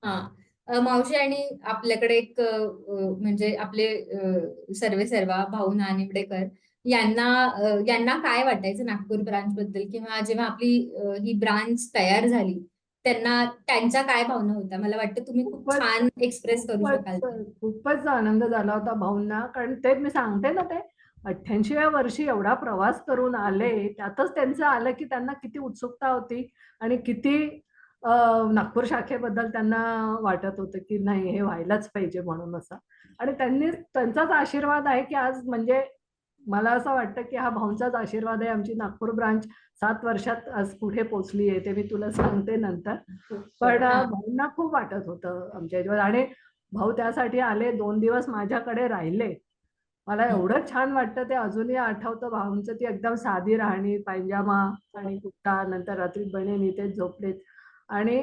A: हा. मावशी, आणि आपल्याकडे एक म्हणजे आपले सर्वेसर्वा भाऊ नानिवडेकर यांना काय वाटायचं नागपूर ब्रांच बद्दल, किंवा जेव्हा आपली ही ब्रांच तयार झाली त्यांना त्यांच्या काय भावना होत्या? मला वाटतं तुम्ही खूप
B: खूपच
A: छान एक्सप्रेस करू
B: खूपच
A: शकाल ते.
B: खूपच आनंद झाला होता भाऊंना. कारण ते मी सांगते ना, ते 88व्या वर्षी एवढा प्रवास करून आले. त्यातच त्यांचं आलं की त्यांना किती उत्सुकता होती आणि किती अ, नागपूर शाखेबद्दल त्यांना वाटत होतं की नाही हे व्हायलाच पाहिजे म्हणून असं. आणि त्यांचाच आशीर्वाद आहे की आज म्हणजे मला असं वाटतं की हा भाऊंचाच आशीर्वाद आहे. आमची नागपूर ब्रांच 7 वर्षात आज कुठे पोहोचली आहे ते मी तुला सांगते नंतर. पण
A: हा.
B: भाऊंना खूप वाटत होतं आमच्या ह्याच्यावर. आणि भाऊ त्यासाठी आले, 2 दिवस माझ्याकडे राहिले. मला एवढं छान वाटतं ते अजूनही आठवतं भाऊंचं. ती एकदम साधी राहणी, पायजामा आणि कुर्ता, नंतर रात्री बनेन इथेच झोपलेत आणि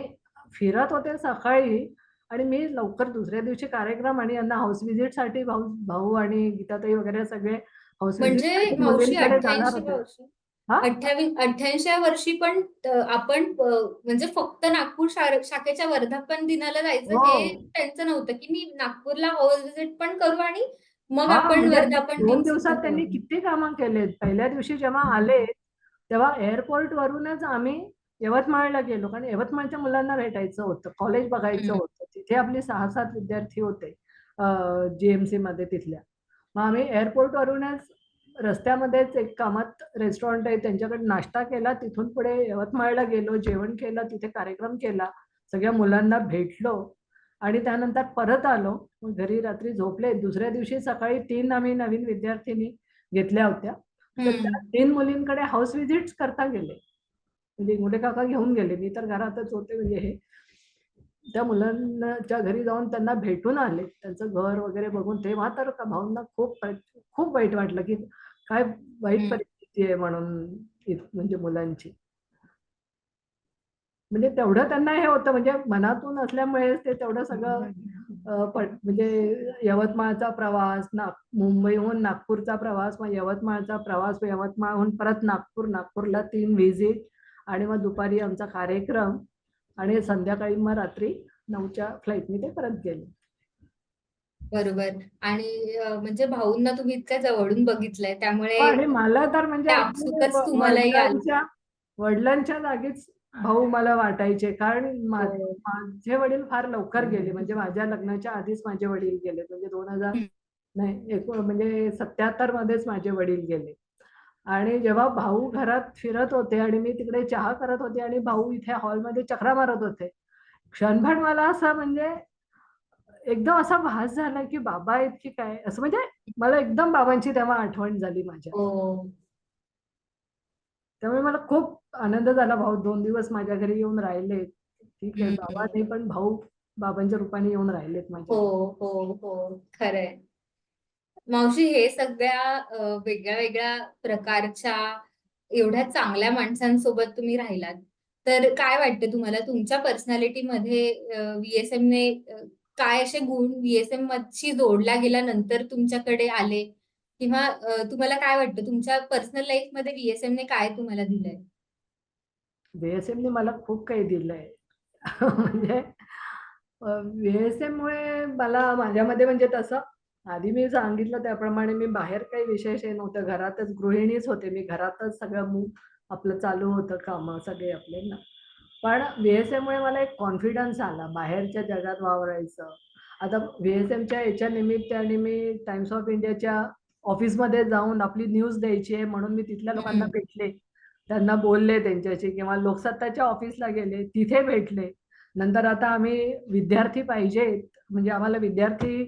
B: फिरत होते सकाळी. आणि मी लवकर दुसऱ्या दिवशी कार्यक्रम आणि यांना हाऊस व्हिजिटसाठी भाऊ भाऊ आणि गीताताई वगैरे सगळे हाऊस
A: म्हणजे
B: व्हिजिटसाठी
A: मावशी
B: मुलींकडे जाणार
A: 88
B: होते.
A: वर्षी,
B: हा
A: 88व्या वर्षी पण आपण म्हणजे फक्त नागपूर शाखेच्या वर्धापन दिनाला जायचं
B: हो.
A: हे त्यांचं नव्हतं की मी नागपूरला हाऊस व्हिजिट पण करू आणि मग
B: हा
A: आपण
B: म्हणजे
A: वर्धापन
B: 2
A: दिन सुद्धा
B: दिवसात त्यांनी
A: करू.
B: किती कामं केलेत. पहिल्या दिवशी जेव्हा आले, तेव्हा एअरपोर्ट वरूनच आम्ही यवतमाळला गेलो. कारण यवतमाळच्या मुलांना भेटायचं होतं, कॉलेज बघायचं
A: हम्म.
B: होतं. तिथे आपले 6-7 विद्यार्थी होते GMC मध्ये तिथल्या. मग आम्ही एअरपोर्ट वरूनच रस्त्यामध्येच एक कामात रेस्टॉरंट आहे त्यांच्याकडे नाश्ता केला. तिथून पुढे यवतमाळला गेलो, जेवण केलं, तिथे कार्यक्रम केला. सगळ्या मुलांना भेटलो आणि त्यानंतर परत आलो. मग घरी रात्री झोपले. दुसऱ्या दिवशी सकाळी 3 आम्ही नवीन विद्यार्थिनी घेतल्या होत्या. तर त्या
A: हम्म.
B: 3 मुलींकडे हाऊस व्हिजिट्स करता गेले. म्हणजे मोठे काका घेऊन गेले. मी तर घरातच होते म्हणजे हे. त्या मुलांच्या घरी जाऊन त्यांना भेटून आले. त्यांचं घर वगैरे बघून तेव्हा तर भाऊंना खूप वाईट वाटलं, की काय वाईट
A: हम्म.
B: परिस्थिती आहे म्हणून म्हणजे मुलांची. म्हणजे तेवढं त्यांना हे होतं म्हणजे मनातून असल्यामुळेच ते तेवढं सगळं म्हणजे यवतमाळचा प्रवास, मुंबईहून नागपूरचा प्रवास, मग यवतमाळचा प्रवास, यवतमाळहून परत नागपूर, नागपूरला 3 व्हिजिट आणि मग दुपारी आमचा कार्यक्रम आणि संध्याकाळी मग रात्री 9च्या फ्लाईटने ते परत गेले.
A: बरोबर. आणि म्हणजे भाऊंना तुम्ही इतक्या जवळून बघितलंय त्यामुळे
B: आणि मला तर म्हणजे
A: त्या
B: अगदी
A: आपसुकच तुम्हालाही आली.
B: वडिलांच्या जागीच भाऊ मला वाटायचे. कारण
A: हो.
B: माझे वडील फार लवकर गेले. म्हणजे माझ्या लग्नाच्या आधीच माझे वडील गेले. म्हणजे 2000
A: हम्म.
B: नाही म्हणजे 77 मध्येच माझे वडील गेले. आणि जेव्हा भाऊ घरात फिरत होते आणि मी तिकडे चहा करत होते आणि भाऊ इथे हॉलमध्ये चकरा मारत होते. क्षणभर मला असं म्हणजे एकदम असा भास झाला की बाबा आहेत की काय असं, म्हणजे मला एकदम बाबांची तेव्हा आठवण झाली माझ्या.
A: हो.
B: त्यामुळे मला खूप आनंद झाला. भाऊ 2 दिवस माझ्या घरी येऊन राहिले. ठीक आहे, बाबा
A: हम्म.
B: नाही पण भाऊ बाबांच्या रूपाने येऊन राहिलेत
A: हो,
B: माझ्या घरी.
A: हो, हो. खरंय. मावशी, हे सगळ्या वेगळ्या वेगळ्या प्रकारच्या एवढ्या चांगल्या माणसांसोबत तुम्ही राहिलात, तर काय वाटतं तुम्हाला तुमच्या पर्सनॅलिटीमध्ये VSM ने काय असे गुण VSM शी जोडल्या गेल्यानंतर तुमच्याकडे आले? किंवा तुम्हाला काय वाटतं तुमच्या पर्सनल लाईफमध्ये VSM ने काय तुम्हाला दिलंय?
B: VSMने मला खूप काही दिलंय. म्हणजे VSM मुळे मला माझ्यामध्ये म्हणजे तसं आधी मी सांगितलं त्याप्रमाणे मी बाहेर काही विशेष हे नव्हतं. घरातच गृहिणीच होते मी. घरातच सगळं आपलं चालू होतं कामं सगळे आपले ना. पण VSMमुळे मला एक कॉन्फिडन्स आला बाहेरच्या जगात वावरायचं. आता VSMच्या याच्या निमित्ताने मी टाइम्स ऑफ इंडियाच्या ऑफिसमध्ये जाऊन आपली न्यूज द्यायची आहे म्हणून मी तिथल्या लोकांना
A: हं,
B: भेटले. त्यांना बोलले त्यांच्याशी किंवा लोकसत्ताच्या ऑफिसला गेले, तिथे भेटले. नंतर आता आम्ही विद्यार्थी पाहिजेत, म्हणजे आम्हाला विद्यार्थी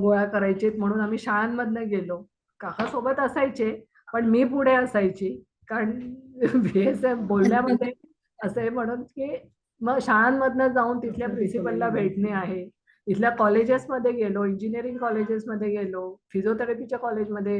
B: गोळा करायचेत म्हणून आम्ही शाळांमधनं गेलो. काका सोबत असायचे, पण मी पुढे असायची. कारण VSM बोलण्यामध्ये असं आहे म्हणून, की मग शाळांमधनं जाऊन तिथल्या प्रिन्सिपलला भेटणे आहे. इथल्या कॉलेजेसमध्ये गेलो, इंजिनिअरिंग कॉलेजेसमध्ये गेलो, फिजिओथेरपीच्या कॉलेजमध्ये,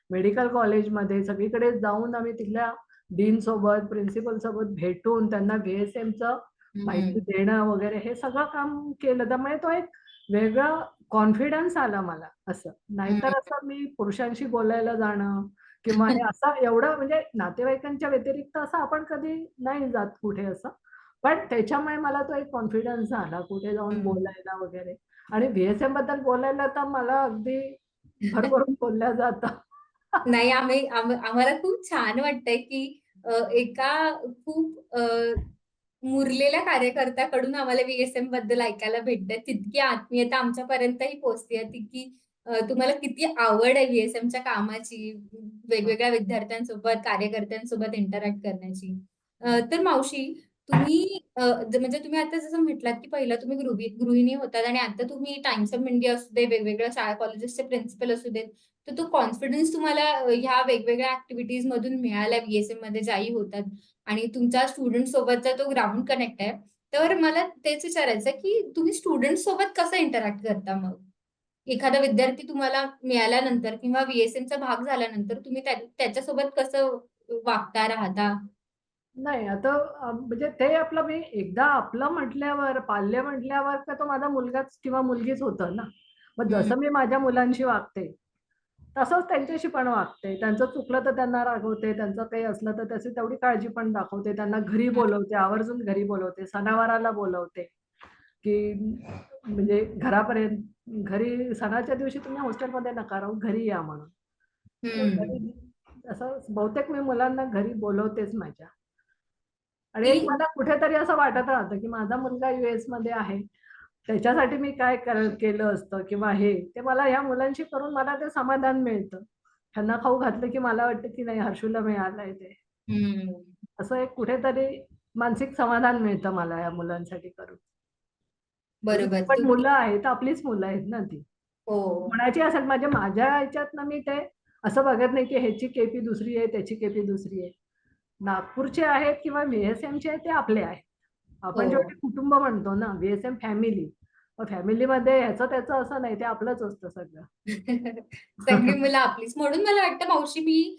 B: मेडिकल कॉलेजमध्ये सगळीकडे जाऊन आम्ही तिथल्या डीन सोबत, प्रिन्सिपल सोबत भेटून त्यांना VSMचं माहिती
A: हं,
B: देणं वगैरे हे सगळं काम केलं. त्यामुळे तो एक वेगळा कॉन्फिडन्स आला मला असं. नाहीतर
A: हं.
B: असं मी पुरुषांशी बोलायला जाणं किंवा हे असं एवढं म्हणजे नातेवाईकांच्या व्यतिरिक्त असं आपण कधी नाही जात कुठे असं. पण त्याच्यामुळे मला तो एक कॉन्फिडन्स आला कुठे जाऊन
A: हं.
B: बोलायला वगैरे. आणि VSM बद्दल बोलायला तर मला अगदी भरभरून बोललं जातं.
A: नाही, आम्हाला खूप छान वाटतंय, की एका खूप मुरलेल्या कार्यकर्त्याकडून आम्हाला VSM बद्दल ऐकायला भेटतंय. तितकी आत्मीयता आमच्यापर्यंतही पोहोचतेय, की तुम्हाला किती आवड आहे VSMच्या कामाची, वेगवेगळ्या विद्यार्थ्यांसोबत, कार्यकर्त्यांसोबत इंटरॅक्ट करण्याची. तर मावशी, तुम्ही म्हणजे तुम्ही आता जसं म्हटलात, की पहिला तुम्ही गृहिणी होतात आणि आता तुम्ही टाइम्स ऑफ इंडिया असू दे, वेगवेगळ्या शाळा कॉलेजेसचे प्रिन्सिपल असू देत, तर तो कॉन्फिडन्स तुम्हाला ह्या वेगवेगळ्या ॲक्टिव्हिटीज मधून मिळाला VSM मध्ये ज्याही होतात आणि तुमच्या स्टुडंट सोबतचा तो ग्राउंड कनेक्ट आहे. तर मला तेच विचारायचं आहे, की तुम्ही स्टुडंट सोबत कसं इंटरॅक्ट करता मग? एखादा विद्यार्थी तुम्हाला मिळाल्यानंतर किंवा VSMचा भाग झाल्यानंतर तुम्ही त्याच्यासोबत कसं वागता, राहता?
B: नाही आता म्हणजे ते आपलं मी एकदा आपलं म्हटल्यावर, पाल्य म्हटल्यावर का तो माझा मुलगाच किंवा मुलगीच होतं ना. मग
A: हं,
B: जसं मी माझ्या मुलांशी वागते, तसंच त्यांच्याशी पण वागते. त्यांचं चुकलं तर त्यांना रागवते, त्यांचं काही असलं तर त्याची तेवढी काळजी पण दाखवते. त्यांना घरी
A: हं,
B: बोलवते, आवर्जून घरी बोलवते, सणावाराला बोलवते, की म्हणजे घरापर्यंत घरी सणाच्या दिवशी तुम्ही हॉस्टेलमध्ये नका राहू, घरी या म्हणून. तर
A: हं.
B: घरी असं बहुतेक मी मुलांना घरी बोलवतेच माझ्या. आणि
A: ती
B: एक मला कुठेतरी असं वाटत राहतं, की माझा मुलगा यूएसमध्ये आहे. त्याच्यासाठी मी काय केलं असतं किंवा हे, ते मला ह्या मुलांशी करून मला ते समाधान मिळतं. त्यांना खाऊ घातलं, की मला वाटतं, की नाही हर्षूला मिळालंय ते.
A: हं.
B: असं एक कुठेतरी मानसिक समाधान मिळतं मला या मुलांसाठी करून. शेवटी ती
A: बरोबर.
B: पण मुलं आहेत, आपलीच मुलं आहेत ना ती.
A: हो,
B: कोणाची असेल म्हणजे माझ्या ह्याच्यातनं मी ते असं बघत नाही, की ह्याची केपी दुसरी आहे, त्याची केपी दुसरी आहे. नागपूरचे आहेत किंवा VSMचे आहेत ते आपले आहेत. आपण
A: हो.
B: शेवटी कुटुंब म्हणतो ना, VSM फॅमिली. मग फॅमिलीमध्ये ह्याचं त्याचं असं नाही, ते आपलंच असतं सगळं.
A: सगळी मुलं आपलीच. म्हणून मला वाटतं मावशी, मी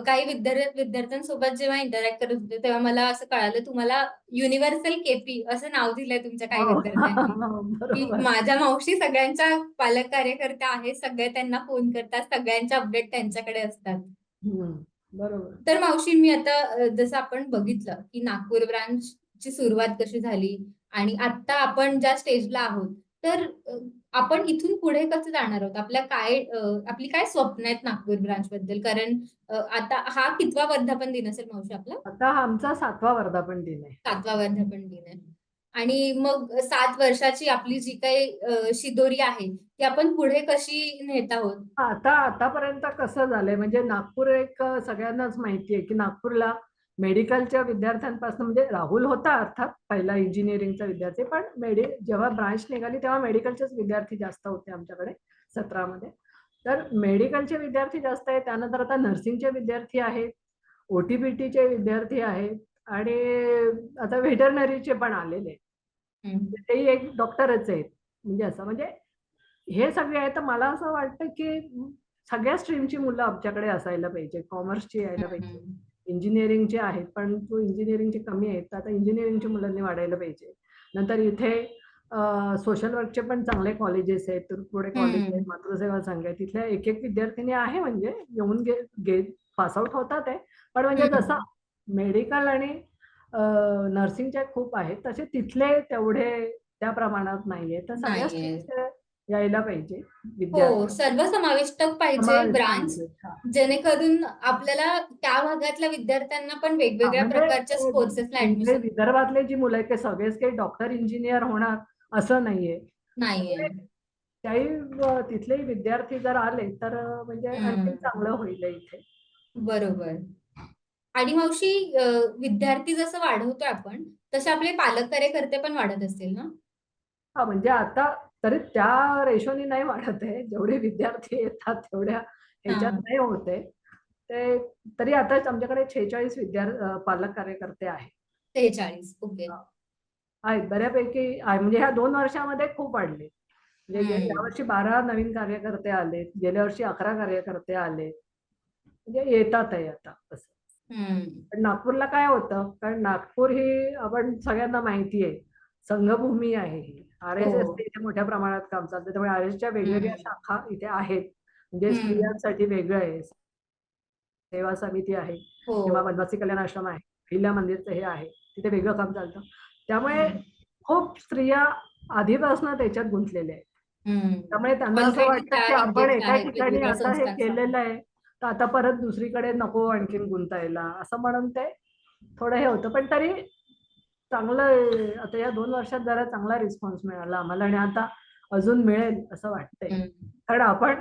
A: काही विद्यार्थ्यांसोबत जेव्हा इंटरॅक्ट करत होते, तेव्हा मला असं कळालं तुम्हाला युनिव्हर्सल केपी असं नाव दिलंय तुमच्या काही
B: हो.
A: विद्यार्थ्यांनी, की
B: बरोबर.
A: माझ्या मावशी सगळ्यांच्या पालक कार्यकर्त्या आहेत. सगळे त्यांना फोन करतात. सगळ्यांचे अपडेट त्यांच्याकडे असतात.
B: हं. बरोबर.
A: तर मावशी, मी आता जसं आपण बघितलं, की नागपूर ब्रांचची सुरुवात कशी झाली आणि आत्ता आपण ज्या स्टेजला आहोत, तर आपण इथून पुढे कसं जाणार आहोत? आपली काय स्वप्न आहेत नागपूर ब्रांचबद्दल? कारण आता हा कितवा वर्धापन दिन असेल मावशी आपला?
B: आता हा आमचा 7वा वर्धापन दिन आहे.
A: 7वा वर्धापन दिन आहे. आणि मग 7 वर्षाची आपली जी काही शिदोरी आहे, ती आपण पुढे कशी नेत आहोत?
B: आतापर्यंत कसं झालंय म्हणजे नागपूर एक सगळ्यांनाच माहिती आहे, की नागपूरला मेडिकलच्या विद्यार्थ्यांपासून, म्हणजे राहुल होता अर्थात पहिला इंजिनिअरिंगचा विद्यार्थी, पण जेव्हा ब्रांच निघाली तेव्हा मेडिकलचेच विद्यार्थी जास्त होते आमच्याकडे 17मध्ये. तर मेडिकलचे विद्यार्थी जास्त आहेत, त्यानंतर आता नर्सिंगचे विद्यार्थी आहेत, OTPTचे विद्यार्थी आहेत, आणि आता व्हेटरनरीचे पण आलेले. तेही एक डॉक्टरच आहेत. म्हणजे असं, म्हणजे हे सगळे आहे. तर मला असं वाटतं की सगळ्या स्ट्रीमची मुलं आमच्याकडे असायला पाहिजे. कॉमर्सची यायला पाहिजे, इंजिनिअरिंगचे आहेत, पण तो इंजिनिअरिंगचे कमी आहेत, तर आता इंजिनिअरिंगच्या मुलांनी वाढायला पाहिजे. नंतर इथे सोशल वर्कचे पण चांगले कॉलेजेस आहेत, तुरपुडे कॉलेज आहे, मातृसेवा संघ आहे, तिथल्या एक एक विद्यार्थिनी आहे, म्हणजे येऊन पासआउट होतात आहे. पण म्हणजे जसं मेडिकल आणि नर्सिंगच्या खूप आहेत, तसे तिथले तेवढे त्या प्रमाणात नाहीये. तर सगळ्या
A: नाहीये.
B: स्ट्रीमचे यायला पाहिजे
A: हो,
B: विद्यार्थी,
A: सर्व समाविष्ट पाहिजे
B: समावेश
A: ब्रांच,
B: पाहिजे. हा.
A: जेणेकरून आपल्याला त्या भागातल्या विद्यार्थ्यांना पण वेगवेगळ्या
B: म्हणजे
A: प्रकारच्या कोर्सेसला
B: इथे
A: ऍडमिशन
B: विदर्भातले जी मुलं आहेत ते सगळेच काही डॉक्टर इंजिनियर होणार असं नाहीये.
A: नाहीये.
B: त्याही तिथलेही विद्यार्थी जर आले तर म्हणजे आणखी चांगलं होईल इथे.
A: बरोबर. आणि मावशी, विद्यार्थी जसं वाढवतोय आपण, तसे आपले पालक कार्यकर्ते पण वाढत असतील ना?
B: हा, म्हणजे आता तरी त्या रेशोनी नाही वाढत आहे, जेवढे विद्यार्थी येतात तेवढ्या ह्याच्यात
A: हा.
B: नाही होते ते. तरी आता आमच्याकडे 46 पालक कार्यकर्ते आहेत.
A: 43. ओके.
B: आहेत बऱ्यापैकी आहे, म्हणजे ह्या 2 वर्षामध्ये खूप वाढले. म्हणजे
A: हम्म.
B: यावर्षी 12 नवीन कार्यकर्ते आले, गेल्या वर्षी 11 कार्यकर्ते आले, म्हणजे येतात आहे आता असं.
A: हम्म.
B: पण नागपूरला काय होतं, कारण नागपूर ही आपण सगळ्यांना माहिती आहे, संघभूमी आहे ही. RSS
A: हो.
B: इथे मोठ्या प्रमाणात काम चालतं, त्यामुळे RSSच्या वेगवेगळ्या
A: हम्म.
B: शाखा इथे आहेत. म्हणजे
A: हम्म.
B: स्त्रियांसाठी वेगळं आहे, सेवा समिती आहे,
A: हो.
B: किंवा वनवासी कल्याण आश्रम आहे, पहिल्या मंदिरचं हे आहे, तिथे वेगळं काम चालतं. त्यामुळे खूप स्त्रिया आधीपासून त्याच्यात गुंतलेल्या आहेत. त्यामुळे त्यांना असं
A: ऑलरेडी
B: वाटतं
A: त्या
B: की आपण
A: एंगेज
B: एका
A: आहेत
B: ठिकाणी
A: वेगवेगळ्या
B: आता हे
A: संस्थांसाठी.
B: केलेलं आहे, तर आता परत दुसरीकडे नको आणखीन गुंतायला, असं म्हणून ते थोडं हे होतं. पण तरी चांगलं आता या 2 वर्षात जरा चांगला रिस्पॉन्स मिळाला आम्हाला, आणि आता अजून मिळेल असं वाटतंय. कारण आपण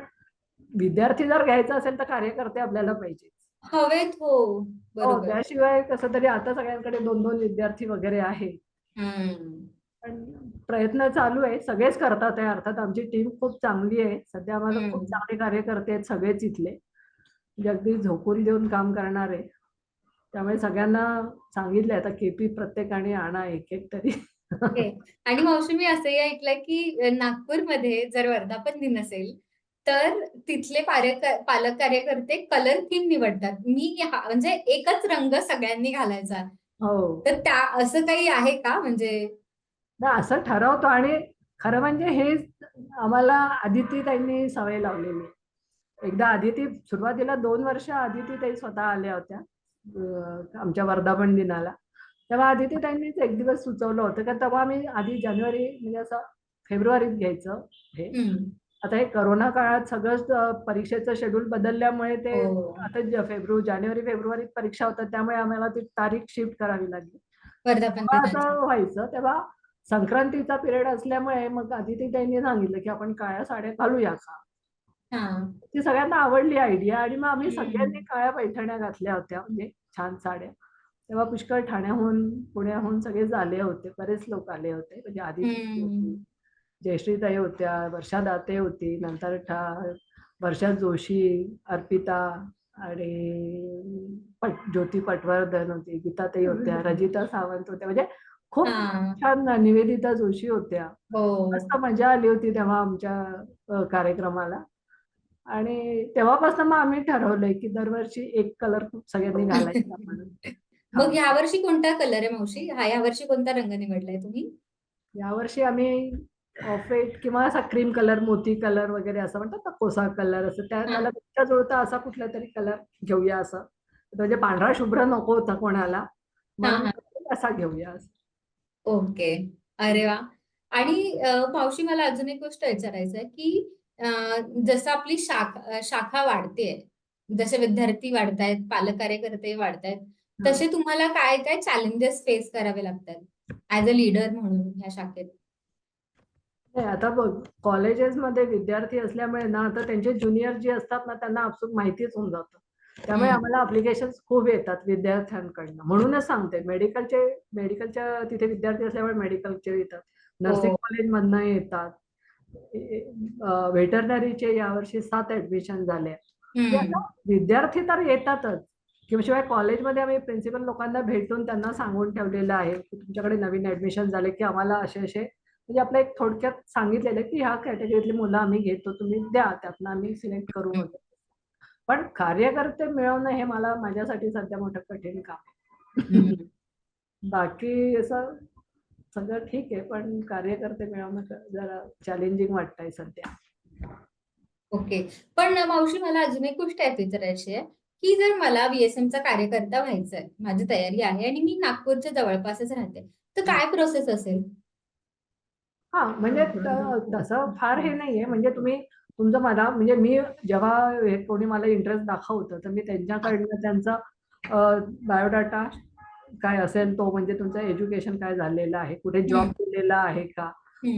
B: विद्यार्थी जर घ्यायचा असेल तर कार्यकर्ते आपल्याला पाहिजे.
A: हवेत. हो.
B: हो,
A: बरोबर.
B: त्याशिवाय कसं तरी आता सगळ्यांकडे 2-2 विद्यार्थी वगैरे आहे.
A: हम्म.
B: पण प्रयत्न चालू आहे, सगळेच करतात आहे. अर्थात आमची टीम खूप चांगली आहे. सध्या आम्हाला खूप चांगले कार्यकर्ते आहेत सगळेच इथले, म्हणजे अगदी झोकून देऊन काम करणारे. त्यामुळे सगळ्यांना सांगितलंय आता KP प्रत्येकाने आणा एक-एक तरी.
A: ओके. आणि मावशी, मी असंही ऐकलंय की नागपूरमध्ये जर वर्धापन दिन असेल, तर तिथले पालक कार्यकर्ते कलर थीम निवडतात. म्हणजे एकच रंग सगळ्यांनी घालायचा.
B: हो.
A: तर त्या असं काही आहे का? म्हणजे
B: नाही, असं ठरवतो. आणि खरं म्हणजे हे आम्हाला अदिती ताईंनी सवय लावलेली. एकदा अदिती सुरुवातीला 2 वर्ष अदिती ताई स्वतः आल्या होत्या आमच्या वर्धापन दिनाला. तेव्हा अदिती ताईंनीच एक दिवस सुचवलं होतं, का तेव्हा आम्ही आधी जानेवारी, म्हणजे असं फेब्रुवारीत घ्यायचं हे. आता हे कोरोना काळात सगळंच परीक्षेचं शेड्यूल बदलल्यामुळे ते
A: हो,
B: आता जानेवारी फेब्रुवारीत परीक्षा होतात, त्यामुळे आम्हाला ती तारीख शिफ्ट करावी लागली. तर
A: वर्धापन
B: तेव्हा
A: दिनाची.
B: असं व्हायचं, तेव्हा संक्रांतीचा पिरियड असल्यामुळे मग आदिती ताईंनी सांगितलं की आपण काळ्या साड्या घालूया का.
A: हां.
B: ती सगळ्यांना आवडली आयडिया, आणि मग आम्ही
A: हं.
B: सगळ्यांनी काळ्या पैठण्या घातल्या होत्या, म्हणजे छान साड्या. तेव्हा पुष्कळ ठाण्याहून, पुण्याहून सगळे आले होते, बरेच लोक आले होते. म्हणजे आदिती होती,
A: हं.
B: जयश्रीताई होत्या, वर्षा दाते होती, नंतर वर्षा जोशी, अर्पिता, आणि ज्योती पटवर्धन होती, गीताताई होत्या, रजिता सावंत होत्या, म्हणजे खूप
A: हां.
B: छान, निवेदिता जोशी होत्या.
A: हो.
B: मस्त मजा आली होती तेव्हा आमच्या कार्यक्रमाला. आणि तेव्हापासून मग आम्ही ठरवलंय की दरवर्षी एक कलर सगळ्यांनी घालायचा म्हणून. हा.
A: मग यावर्षी कोणता कलर आहे मावशी? यावर्षी कोणता रंग निवडलाय तुम्ही?
B: यावर्षी आम्ही ऑफ व्हाईट किंवा असा क्रीम कलर, मोती कलर वगैरे असं म्हणतात ना, कोसा कलर, असं
A: हां.
B: त्याला मिळता जुळता असा कुठला तरी कलर घेऊया असं. म्हणजे पांढरा शुभ्र नको होता कोणाला,
A: हां,
B: म्हणून
A: हां.
B: असा घेऊया असं.
A: ओके. अरे वा. आणि मावशी, मला अजून एक गोष्ट विचारायचं आहे की अ, जसं आपली शाखा वाढतेय, जसे विद्यार्थी वाढतायत, पालक कार्यकर्ते वाढतायत,
B: हा.
A: तसे तुम्हाला काय काय चॅलेंजेस फेस करावे लागतात ऍज अ लीडर म्हणून ह्या शाखेत?
B: नाही, आता बघ, कॉलेजेसमध्ये विद्यार्थी असल्यामुळे ना, आता त्यांचे ज्युनियर जे असतात ना, त्यांना आपसूक माहितीच होऊन जातं त्यामुळे आम्हाला अप्लिकेशन्स खूप येतात विद्यार्थ्यांकडनं. म्हणूनच सांगते, मेडिकलच्या तिथे विद्यार्थी असल्यामुळे मेडिकलचे येतात, नर्सिंग कॉलेजमधनं येतात, व्हेटरनरीचे यावर्षी 7 ऍडमिशन झाले. म्हणजे आता विद्यार्थी तर येतातच, किंवा शिवाय कॉलेजमध्ये आम्ही प्रिन्सिपल लोकांना भेटून त्यांना सांगून ठेवलेलं आहे की तुमच्याकडे नवीन ऍडमिशन झाले की आम्हाला असे म्हणजे आपलं एक थोडक्यात सांगितलेलं की ह्या कॅटेगरीतली मुलं आम्ही घेतो, तुम्ही द्या, त्यातनं आम्ही सिलेक्ट करू वगैरे. पण कार्यकर्ते मिळवणं हे माझ्यासाठी सध्या मोठं कठीण काम आहे. बाकी असं सगळं ठीक आहे, पण कार्यकर्ते मिळवणं जरा चॅलेंजिंग वाटतंय सध्या.
A: ओके. पण मावशी, मला अजून एक गोष्ट विचारायची आहे की जर मला VSM चा कार्यकर्ता व्हायचंय, माझी तयारी आहे आणि मी नागपूरच्या जवळपासच राहते, तर काय प्रोसेस असेल?
B: हा, म्हणजे तसं फार हे नाहीये. म्हणजे तुम्ही तुमचं म्हणजे मी जेव्हा कोणी मला इंटरेस्ट दाखवतं तर मी त्यांच्याकडनं त्यांचा बायोडाटा काय असेल तो, म्हणजे तुमचं एज्युकेशन काय झालेलं आहे, कुठे जॉब केलेला आहे का,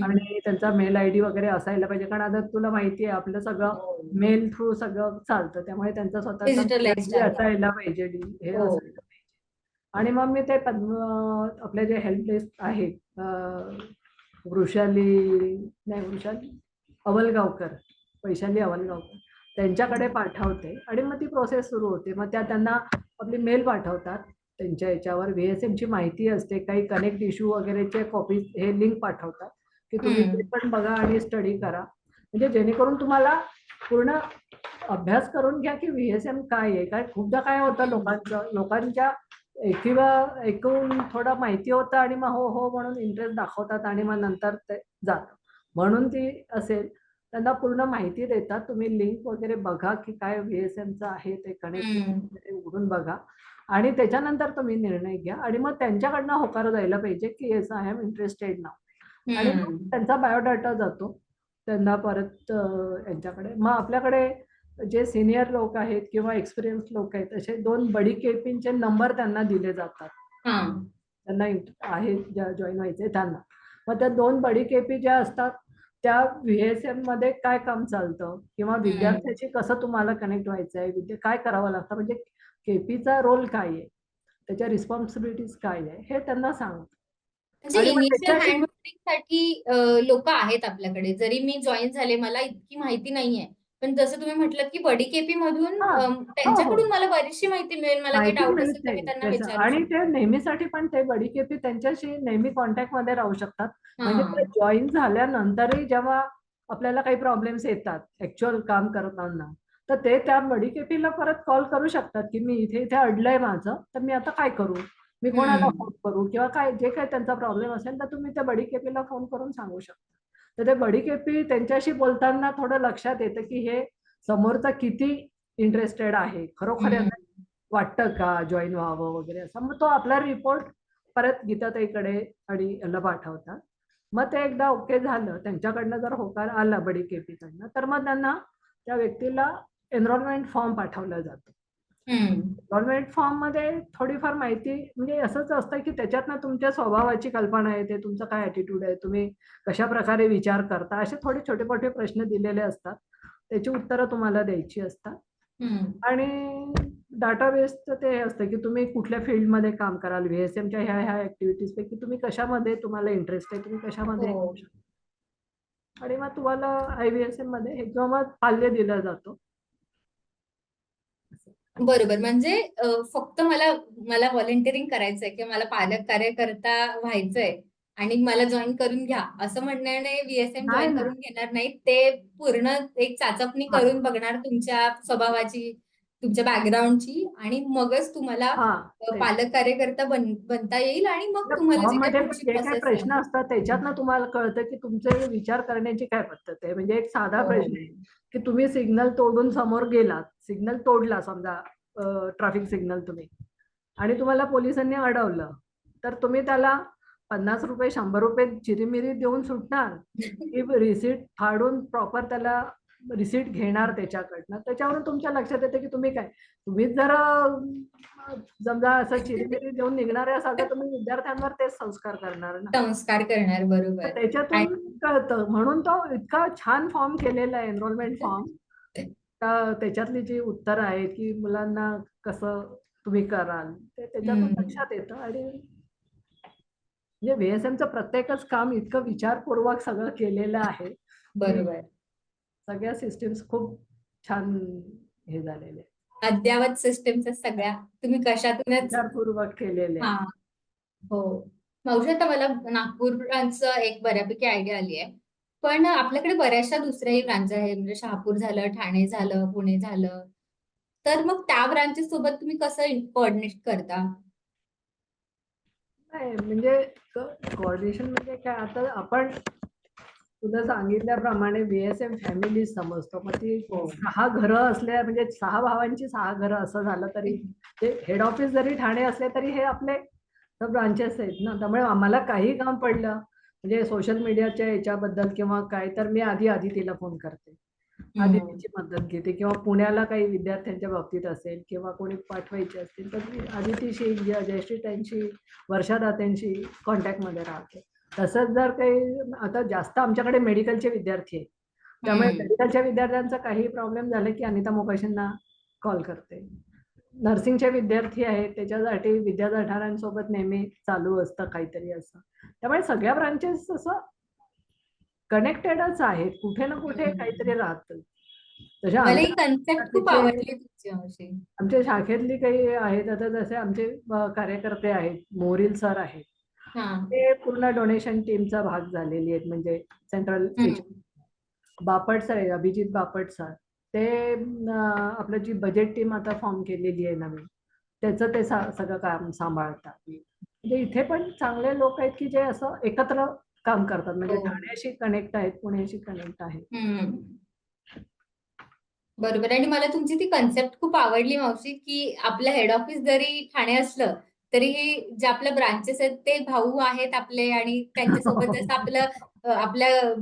B: आणि त्यांचा मेल ID वगैरे असायला पाहिजे. कारण आता तुला माहिती आहे आपलं सगळं मेल थ्रू सगळं चालतं, त्यामुळे त्यांचा स्वतःचा
A: Digitalized आहे.
B: असायला पाहिजे, हे असायला पाहिजे. आणि मग मी ते आपले जे हेल्प डेस्क आहेत, वैशाली अवलगावकर त्यांच्याकडे पाठवते आणि मग ती प्रोसेस सुरू होते. मग त्यांना आपली मेल पाठवतात, त्यांच्या याच्यावर VSM ची माहिती असते, काही कनेक्ट इश्यू वगैरेचे कॉपी, हे लिंक पाठवतात की तुम्ही ते पण बघा आणि स्टडी करा, म्हणजे जेणेकरून तुम्हाला पूर्ण अभ्यास करून घ्या की VSM काय आहे. काय खूपदा काय होतं, लोकांच्या ऐकून थोडं माहिती होतं आणि मग हो हो म्हणून इंटरेस्ट दाखवतात आणि मग नंतर ते जातं. म्हणून ती असेल, त्यांना पूर्ण माहिती देतात, तुम्ही लिंक वगैरे बघा की काय VSMचं आहे ते, कनेक्ट उघडून बघा आणि त्याच्यानंतर तुम्ही निर्णय घ्या. आणि मग त्यांच्याकडनं होकार जायला पाहिजे की येस आय एम इंटरेस्टेड नाव, आणि मग त्यांचा बायोडाटा जातो त्यांना परत यांच्याकडे. मग आपल्याकडे जे सिनियर लोक आहेत किंवा एक्सपिरियन्स लोक आहेत, असे 2 बडी केपींचे नंबर त्यांना दिले जातात, त्यांना आहे जॉईन व्हायचे त्यांना. मग त्या 2 बडी केपी ज्या असतात त्या VSM मध्ये काय काम चालतं किंवा विद्यार्थ्याशी कसं तुम्हाला कनेक्ट व्हायचं आहे, काय करावं लागतं, म्हणजे केपीचा रोल काय आहे, त्याच्या रिस्पॉन्सिबिलिटीज काय आहे, हे त्यांना सांगतो.
A: म्हणजे
B: आणि मग
A: इनिशियल
B: त्याच्याशी
A: हँड साठी लोक आहेत आपल्याकडे. जरी मी जॉईन झाले, मला इतकी माहिती नाहीये, पण जसं तुम्ही म्हटलं की बडी केपी मधून
B: हो हो
A: त्यांच्याकडून मला बरीचशी माहिती मिळेल. मला काही
B: माहिती
A: डाऊट असेल तर मी त्यांना
B: मिळते
A: विचारू
B: आणि
A: शकते.
B: ते नेहमीसाठी पण ते बडी केपी त्यांच्याशी नेहमी कॉन्टॅक्ट मध्ये राहू शकतात. म्हणजे ते जॉईन झाल्यानंतरही जेव्हा आपल्याला काही प्रॉब्लेम्स येतात ऍक्च्युअल काम करताना, तर ते त्या बडी केपीला परत कॉल करू शकतात की मी इथे अडलंय माझं, तर मी आता काय करू, मी कोणाला फोन करू, किंवा काय जे काही त्यांचा प्रॉब्लेम असेल तर तुम्ही त्या बडी केपीला फोन करून सांगू शकता. तर ते बडी केपी त्यांच्याशी बोलताना थोडं लक्षात येतं की हे समोरचा किती इंटरेस्टेड आहे, खरोखर वाटतं का जॉईन व्हावं वगैरे असं. मग तो आपला रिपोर्ट परत गीताताईकडे आणि याला पाठवतात. मग ते एकदा ओके झालं, त्यांच्याकडनं जर होकार आला बडी केपीकडनं, तर मग त्यांना त्या व्यक्तीला एनरोलमेंट फॉर्म पाठवला जातो. एनरोलमेंट फॉर्म मध्ये थोडीफार माहिती, म्हणजे असंच असतं की त्याच्यातनं तुमच्या स्वभावाची कल्पना येते, तुमचं काय ऍटिट्यूड आहे, तुम्ही कशा प्रकारे विचार करता, असे थोडे छोटे मोठे प्रश्न दिलेले असतात, त्याची उत्तरं तुम्हाला द्यायची असतात. आणि डाटाबेसचं ते असतं की तुम्ही कुठल्या फील्डमध्ये काम कराल, VSMच्या ह्या ऍक्टिव्हिटीज पैकी तुम्ही कशामध्ये तुम्हाला इंटरेस्ट आहे, तुम्ही कशामध्ये करू शकता, आणि मग तुम्हाला IVSM मध्ये किंवा मग पाल्य दिला जातो.
A: बरोबर. म्हणजे फक्त मला व्हॉलंटिअरिंग करायचंय किंवा मला पालक कार्यकर्ता व्हायचंय आणि मला जॉईन करून घ्या असं म्हणण्याने VSM जॉईन करून घेणार नाहीत. ते पूर्ण एक चाचपणी करून बघणार तुमच्या स्वभावाची, तुमच्या बॅकग्राऊंडची, आणि मगच तुम्हाला पालक कार्यकर्ता बनता येईल. आणि मग तुम्हाला जे काही पुढची
B: जे काही
A: प्रोसेस आहे.
B: प्रश्न असतात त्याच्यातनं तुम्हाला कळतं की तुमचे विचार करण्याची काय पद्धत आहे. म्हणजे एक साधा प्रश्न आहे की तुम्ही सिग्नल तोडून समोर गेलात, सिग्नल तोडला समजा, ट्रॅफिक सिग्नल तुम्ही, आणि तुम्हाला पोलिसांनी अडवलं, तर तुम्ही त्याला 50 रुपये 100 रुपये चिरीमिरी देऊन सुटणार की रिसीट फाडून प्रॉपर त्याला रिसीट घेणार त्याच्याकडनं. त्याच्यावरून तुमच्या लक्षात येतं की तुम्हीच जर समजा असं चिरीमिरी देऊन निघणारे असाल तर तुम्ही विद्यार्थ्यांवर तेच संस्कार करणार ना.
A: संस्कार करणार. बरोबर.
B: त्याच्यातून कळतं. म्हणून तो इतका छान फॉर्म केलेला आहे, एनरोलमेंट फॉर्म. त्याच्यातली जी उत्तरं आहेत की मुलांना कसं तुम्ही कराल ते त्याच्यातून लक्षात येतं. आणि म्हणजे VSMचं प्रत्येकच काम इतकं विचारपूर्वक सगळं केलेलं आहे की
A: बरोबर.
B: सगळ्या सिस्टीम्स खूप छान हे झालेले आहेत.
A: अद्ययावत सिस्टमच्या सगळ्या तुम्ही कशातूनच
B: विचारपूर्वक केलेले
A: हा
B: आहे.
A: हो. मावशी आता मला नागपूरचं एक बऱ्यापैकी आयडिया आली आहे. पण आपल्याकडे बऱ्याचशा दुसऱ्याही ब्रांच आहे, म्हणजे शहापूर झालं, ठाणे झालं, पुणे झालं. तर मग त्या ब्रांचेस सोबत तुम्ही कसं कोऑर्डिनेट करता?
B: नाही म्हणजे कोऑर्डिनेशन म्हणजे काय, आता आपण तुला सांगितल्याप्रमाणे VSM फॅमिली समजतो. मग ती
A: हो.
B: 6 घरं असल्या म्हणजे 6 भावांची 6 घरं असं झालं तरी ते हेड ऑफिस जरी ठाणे असले तरी हे आपले ब्रांचेस आहेत ना. त्यामुळे आम्हाला काही काम पडलं म्हणजे सोशल मीडियाच्या याच्याबद्दल किंवा काय, तर मी आधी तिला फोन करते. आधी तिची मदत घेते. किंवा पुण्याला काही विद्यार्थ्यांच्या बाबतीत असेल किंवा कोणी पाठवायचे असतील तर मी आदितीशी, जयश्री त्यांची, वर्षा दात्यांशी कॉन्टॅक्टमध्ये राहते. तसंच जर काही आता जास्त आमच्याकडे मेडिकलचे विद्यार्थी आहेत, त्यामुळे मेडिकलच्या विद्यार्थ्यांचा काही प्रॉब्लेम झाला की अनिता मोकाशींना कॉल करते. नर्सिंगचे विद्यार्थी आहेत त्याच्यासाठी विद्या जठारांसोबत नेहमी चालू असतं काहीतरी असं. त्यामुळे सगळ्या ब्रांचेस असं कनेक्टेडच आहेत, कुठे ना कुठे काहीतरी राहतं. तशा
A: मला ही
B: आमच्या
A: कन्सेप्ट खूप
B: शाखेतले
A: आवडली तुमची मावशी.
B: आमच्या शाखेतली काही आहेत, आता जसे आमचे कार्यकर्ते आहेत, मोरील सर आहेत,
A: हा.
B: ते पूर्ण डोनेशन टीमचा भाग झालेली आहेत. म्हणजे सेंट्रल बापट सर आहे, अभिजित बापट सर, ते आपलं जी बजेट टीम आता फॉर्म केलेली आहे नवीन, त्याचं ते सगळं काम सांभाळतात. म्हणजे इथे पण चांगले लोक आहेत की जे असं एकत्र काम करतात. म्हणजे
A: हो.
B: ठाण्याशी कनेक्ट आहेत, पुण्याशी कनेक्ट आहेत.
A: बरोबर. आणि मला तुमची ती कन्सेप्ट खूप आवडली मावशी, की आपलं हेड ऑफिस जरी ठाणे असलं तरीही जे आपल्या ब्रांचेस आहेत ते भाऊ आहेत आपले, आणि त्यांच्यासोबत जसं आपलं आपल्या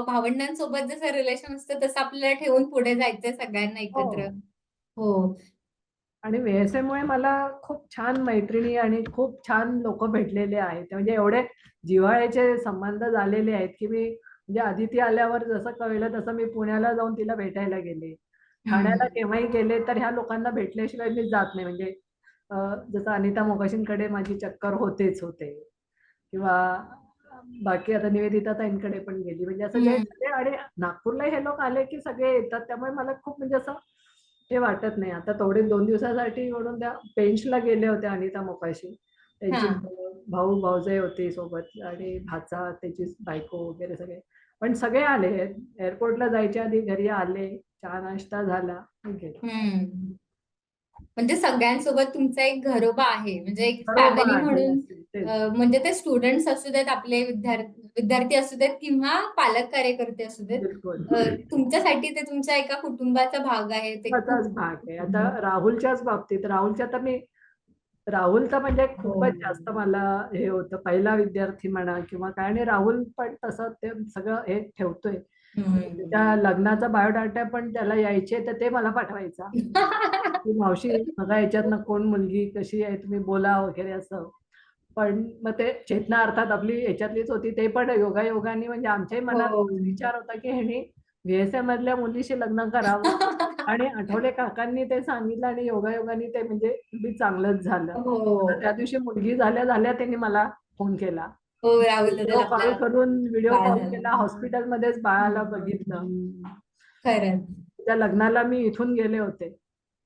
A: भावंडांसोबत जसं रिलेशन असतं तसं आपल्याला ठेवून पुढे जायचंय सगळ्यांना
B: हो.
A: एकत्र. हो.
B: आणि VSM मुळे मला खूप छान मैत्रिणी आणि खूप छान लोक भेटलेले आहेत. म्हणजे एवढे जिव्हाळ्याचे संबंध झालेले आहेत की मी म्हणजे आदिती आल्यावर जसं कळलं तसं मी पुण्याला जाऊन तिला भेटायला गेले, ठाण्याला केव्हाही गेले तर ह्या लोकांना भेटल्याशिवाय मी जात नाही. म्हणजे जसं अनिता मोकाशींकडे माझी चक्कर होतेच होते, किंवा बाकी आता निवेदिता ताईंकडे पण गेली. म्हणजे असं जे सगळे, आणि नागपूरला हे लोक आले की सगळे येतात. त्यामुळे मला खूप म्हणजे असं हे वाटत नाही. आता थोडे 2 दिवसासाठी म्हणून त्या पेंचला गेले होते अनिता मोकाशी. त्यांची भाऊ भाऊजाई होते सोबत आणि भाचा, त्याची बायको वगैरे सगळे. पण सगळे आले. एअरपोर्टला जायच्या आधी घरी आले, चहा नाश्ता झाला, गेले.
A: म्हणजे सगळ्यांसोबत तुमचा एक घरोबा आहे, म्हणजे एक
B: बरोबर
A: फॅमिली
B: आहे.
A: म्हणून.
B: तेच.
A: म्हणजे ते स्टुडंट्स असू देत, आपले विद्यार्थी असू देत, किंवा पालक कार्यकर्ते असू देत,
B: बिलकुल.
A: तुमच्यासाठी ते तुमच्या एका कुटुंबाचा भाग आहे. ते
B: त्याचाच
A: खूप
B: भाग आहे. आता राहुलच्याच बाबतीत, राहुलच्या तर मी राहुल तर म्हणजे खूपच जास्त मला हे होतं, पहिला विद्यार्थी म्हणा किंवा काय. आणि राहुल पण तसं ते सगळं हे ठेवतोय. त्या लग्नाचा बायोडाटा पण त्याला यायचे तर ते मला पाठवायचा की मावशी बघा याच्यातनं कोण मुलगी कशी आहे, तुम्ही बोला वगैरे असं. पण मग ते चेतना अर्थात आपली याच्यातलीच होती. ते पण योगायोगाने म्हणजे आमच्याही मनात तोच विचार होता की ह्यानी VSM मधल्या मुलीशी लग्न करावं. आणि आठवले काकांनी ते सांगितलं आणि योगायोगाने ते म्हणजे अगदी चांगलंच झालं.
A: हो.
B: त्या दिवशी मुलगी झाल्या झाल्या त्यांनी मला फोन केला.
A: हो, राहुल
B: व्हिडिओ
A: दादा
B: कॉल
A: आपला
B: करून व्हिडिओ
A: बाळ
B: कॉल
A: झालं.
B: केला. हॉस्पिटलमध्येच बाळाला बघितलं.
A: खरं.
B: त्या लग्नाला मी इथून गेले होते.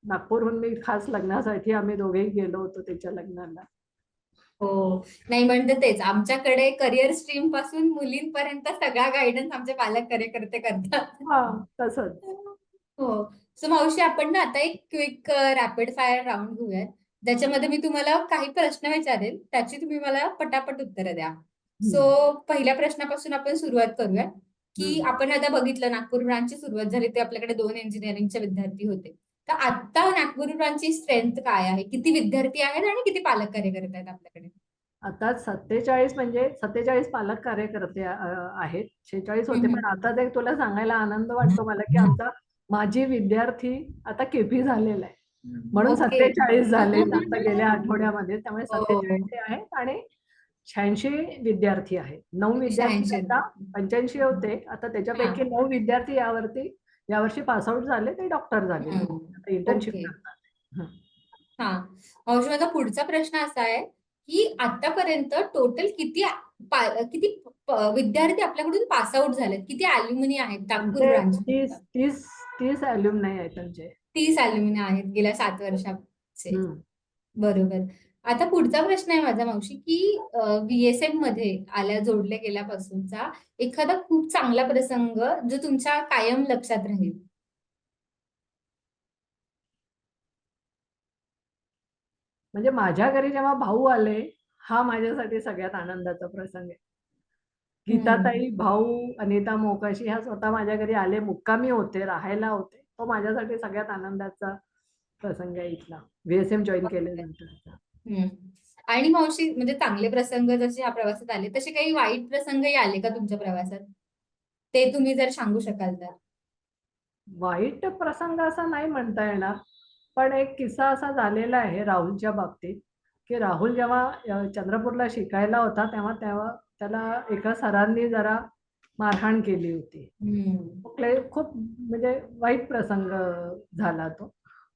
B: नागपूरहून मी खास लग्नासाठी आम्ही दोघेही गेलो होतो त्याच्या लग्नाला.
A: हो. नाही म्हणजे तेच आमच्याकडे करिअर स्ट्रीम पासून मुलींपर्यंत सगळा गायडन्स आमचे पालक कार्यकर्ते करतात.
B: हा, तसंच.
A: हो. सो मावशी, आपण ना आता एक क्विक रॅपिड फायर राऊंड घेऊयात, ज्याच्यामध्ये मी तुम्हाला काही प्रश्न विचारेल, त्याची तुम्ही मला पटापट उत्तरं द्या. सो पहिल्या प्रश्नापासून आपण सुरुवात करूया, की आपण आता बघितलं नागपूर ब्रांचची सुरुवात झाली ते आपल्याकडे 2 इंजिनिअरिंगचे विद्यार्थी होते. तर आता नागपूर ब्रांचची स्ट्रेंथ काय आहे? किती विद्यार्थी आहेत आणि किती पालक कार्यकर्ते आहेत आपल्याकडे?
B: आता 47 म्हणजे 47 पालक कार्यकर्ते आहेत. 46 होते. पण आता ते तुला सांगायला आनंद वाटतो मला की आमचा माजी विद्यार्थी आता KP झालेला आहे. म्हणून
A: ओके.
B: 47 झाले आता गेल्या आठवड्यामध्ये. त्यामुळे
A: हो.
B: 47 हे आहेत आणि 86 विद्यार्थी आहेत. 9 विद्यार्थी
A: 86.
B: आता 85 होते. आता त्याच्यापैकी 9 विद्यार्थी यावरती यावर्षी पासआउट झाले, ते डॉक्टर झाले, आता इंटर्नशिप
A: ओके.
B: करतात.
A: हा, मावशी माझा पुढचा प्रश्न असा आहे की आतापर्यंत टोटल किती किती विद्यार्थी आपल्याकडून पासआउट झालेत, किती अल्युमिनी आहेत नागपूर
B: आमचे
A: ब्रांच?
B: 30 अल्युमनाय आहेत आमचे.
A: 30 अल्युमिनी आहेत गेल्या 7 वर्षाचे.
B: हम्म.
A: बरोबर. आता पुढचा प्रश्न आहे माझा मावशी की VSM मध्ये जोडले गेल्यापासूनचा एखादा खूप चांगला प्रसंग जो तुमच्या कायम लक्षात राहील.
B: म्हणजे माझ्या घरी जेव्हा भाऊ आले, हा माझ्यासाठी सगळ्यात आनंदाचा प्रसंग आहे. गीताताई, भाऊ, अनिता मोकाशी ह्या स्वतः माझ्या घरी आले, मुक्कामी होते, राहायला होते. तो माझ्यासाठी सगळ्यात आनंदाचा प्रसंग आहे इथला, VSM जॉईन केल्यानंतरचा.
A: आणि मावशी म्हणजे चांगले प्रसंग जसे या प्रवासात आले, तसे काही वाईट प्रसंगही आले का तुमच्या प्रवासात? ते तुम्ही जर सांगू शकाल तर.
B: वाईट प्रसंग असा नाही म्हणता येणार, पण एक किस्सा असा झालेला आहे राहुलच्या बाबतीत, की राहुल जेव्हा चंद्रपूरला शिकायला होता तेव्हा त्याला एका सरांनी जरा मारहाण केली होती. खूप म्हणजे वाईट प्रसंग झाला तो,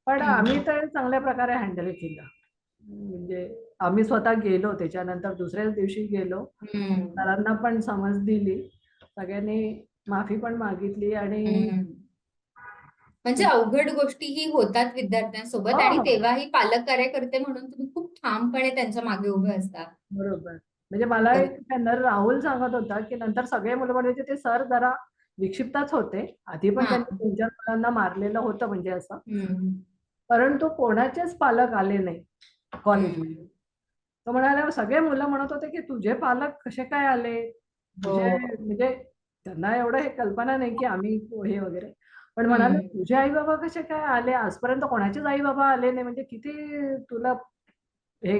B: पण आम्ही तर चांगल्या प्रकारे हँडल केलं. म्हणजे आम्ही स्वतः गेलो, त्याच्यानंतर दुसऱ्याच दिवशी गेलो, सरांना पण समज दिली, सगळ्यांनी माफी पण मागितली आणि
A: म्हणजे अवघड गोष्टीही होतात विद्यार्थ्यांसोबत आणि तेव्हाही पालक कार्यकर्ते म्हणून तुम्ही खूप ठामपणे त्यांच्या मागे उभे असता.
B: बरोबर. म्हणजे मला एक राहुल सांगत होता की नंतर सगळे मुलं म्हणायचे ते सर जरा विक्षिप्तच होते, आधी पण त्यांनी 3-4 मुलांना मारलेलं होतं म्हणजे असं, परंतु कोणाचेच पालक आले नाही कॉलेजमध्ये. तो म्हणाला सगळे मुलं म्हणत होते की तुझे पालक कसे काय आले, तुझे म्हणजे त्यांना एवढं हे कल्पना नाही की आम्ही हे वगैरे, पण म्हणाले तुझे आई बाबा कसे काय आले, आजपर्यंत कोणाचेच आई बाबा आले नाही, म्हणजे किती तुला हे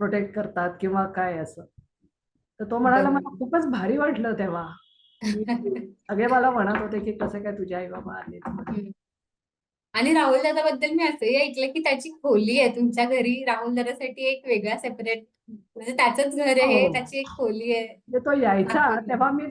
B: प्रोटेक्ट करतात किंवा काय असं. तर तो म्हणाला मला खूपच भारी वाटलं तेव्हा, सगळे मला म्हणत होते की कसे काय तुझे आई बाबा आले.
A: आणि राहुल दादाबद्दल मी असंही ऐकलं की त्याची खोली आहे तुमच्या घरी, राहुल दादासाठी एक वेगळा सेपरेट, म्हणजे त्याचंच घर आहे, त्याची एक खोली आहे.
B: तो यायचा तेव्हा मी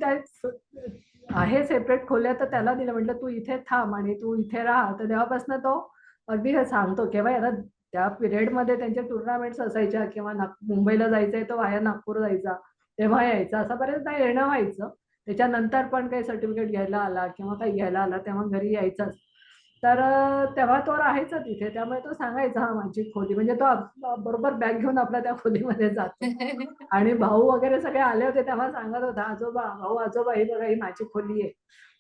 B: आहे सेपरेट खोल्या तर त्याला दिलं, म्हटलं तू इथे थांब आणि तू इथे राहा. तर तेव्हापासून तो अगदी सांगतो केव्हा याला त्या पिरियडमध्ये त्यांच्या टुर्नामेंट्स असायच्या किंवा मुंबईला जायचंय तो वाया नागपूर जायचा, तेव्हा यायचा, असं बरेचदा येणं व्हायचं. त्याच्यानंतर पण काही सर्टिफिकेट घ्यायला आला किंवा काही घ्यायला आला तेव्हा घरी यायचाच. तर तेव्हा तो राहायचा तिथे, त्यामुळे तो सांगायचा हा माझी खोली, म्हणजे तो बरोबर बॅग घेऊन आपल्या त्या खोलीमध्ये जातो. आणि भाऊ वगैरे सगळे आले होते तेव्हा सांगत होता आजोबा, भाऊ आजोबा ही बघा ही माझी खोली आहे,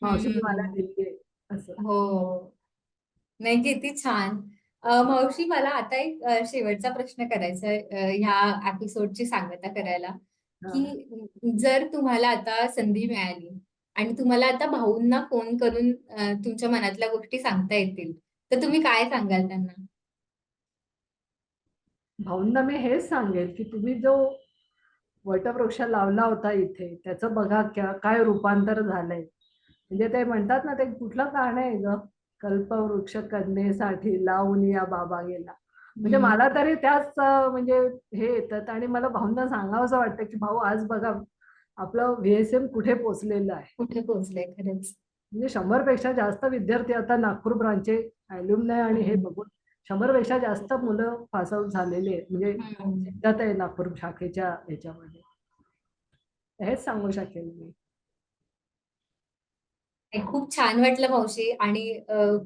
B: मावशीने मला दिली आहे असं.
A: हो, नाही किती छान. मावशी मला आता एक शेवटचा प्रश्न करायचा आहे ह्या एपिसोडची सांगता करायला, की जर तुम्हाला आता संधी मिळाली आणि तुम्हाला आता भाऊंना फोन करून तुमच्या मनातल्या गोष्टी सांगता येतील, तर तुम्ही काय सांगाल त्यांना?
B: भाऊंना मी हेच सांगेल की तुम्ही जो वटवृक्ष लावला होता इथे, त्याचं बघा काय रूपांतर झालंय. म्हणजे ते म्हणतात ना, ते कुठलं गाणं आहे ग, कल्पवृक्ष कन्येसाठी लावून या बाबा गेला. म्हणजे मला तरी त्याच म्हणजे हे येतात आणि मला भाऊंना सांगावंसं वाटतं की भाऊ आज बघा आपलं VSM कुठे पोहोचलेलं आहे,
A: कुठे पोहोचले खरंच.
B: म्हणजे 100 पेक्षा जास्त विद्यार्थी आता नागपूर ब्रांचचे अल्युमनाय आणि हे बघून 100 पेक्षा जास्त मुलं पास आउट झालेले आहेत, म्हणजे त्यात आहे नागपूर शाखेच्या ह्याच्यामध्ये. हेच सांगू शकेल मी.
A: खूप छान वाटलं मावशी आणि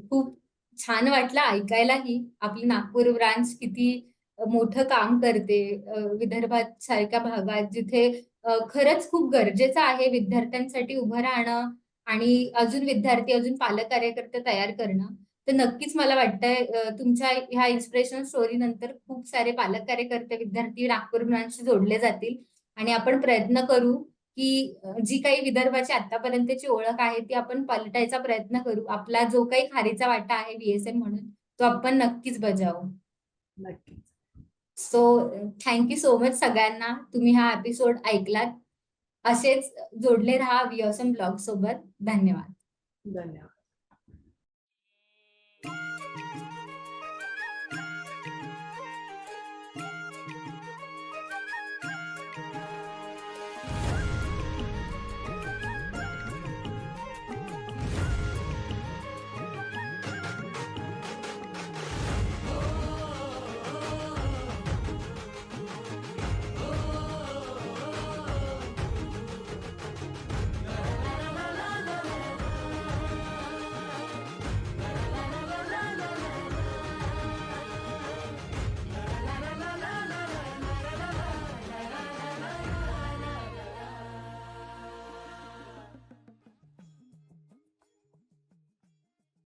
A: खूप छान वाटलं ऐकायलाही आपली नागपूर ब्रांच किती मोठं काम करते विदर्भात सारख्या भागात, जिथे खरंच खूप गरजेचं आहे विद्यार्थ्यांसाठी उभं राहणं आणि अजून विद्यार्थी अजून पालक कार्यकर्ते तयार करणं. तर नक्कीच मला वाटतंय तुमच्या ह्या इन्स्पिरेशनल स्टोरी नंतर खूप सारे पालक कार्यकर्ते विद्यार्थी नागपूर ब्रांचशी जोडले जातील आणि आपण प्रयत्न करू की जी काही विदर्भाची आतापर्यंतची ओळख आहे ती आपण पलटायचा प्रयत्न करू. आपला जो काही खारीचा वाटा आहे VSM म्हणून तो आपण नक्कीच बजावू.
B: नक्कीच.
A: सो थँक्यू सो मच सगळ्यांना, तुम्ही हा एपिसोड ऐकलात. असेच जोडले राहा VSM ब्लॉग सोबत. धन्यवाद.
B: धन्यवाद.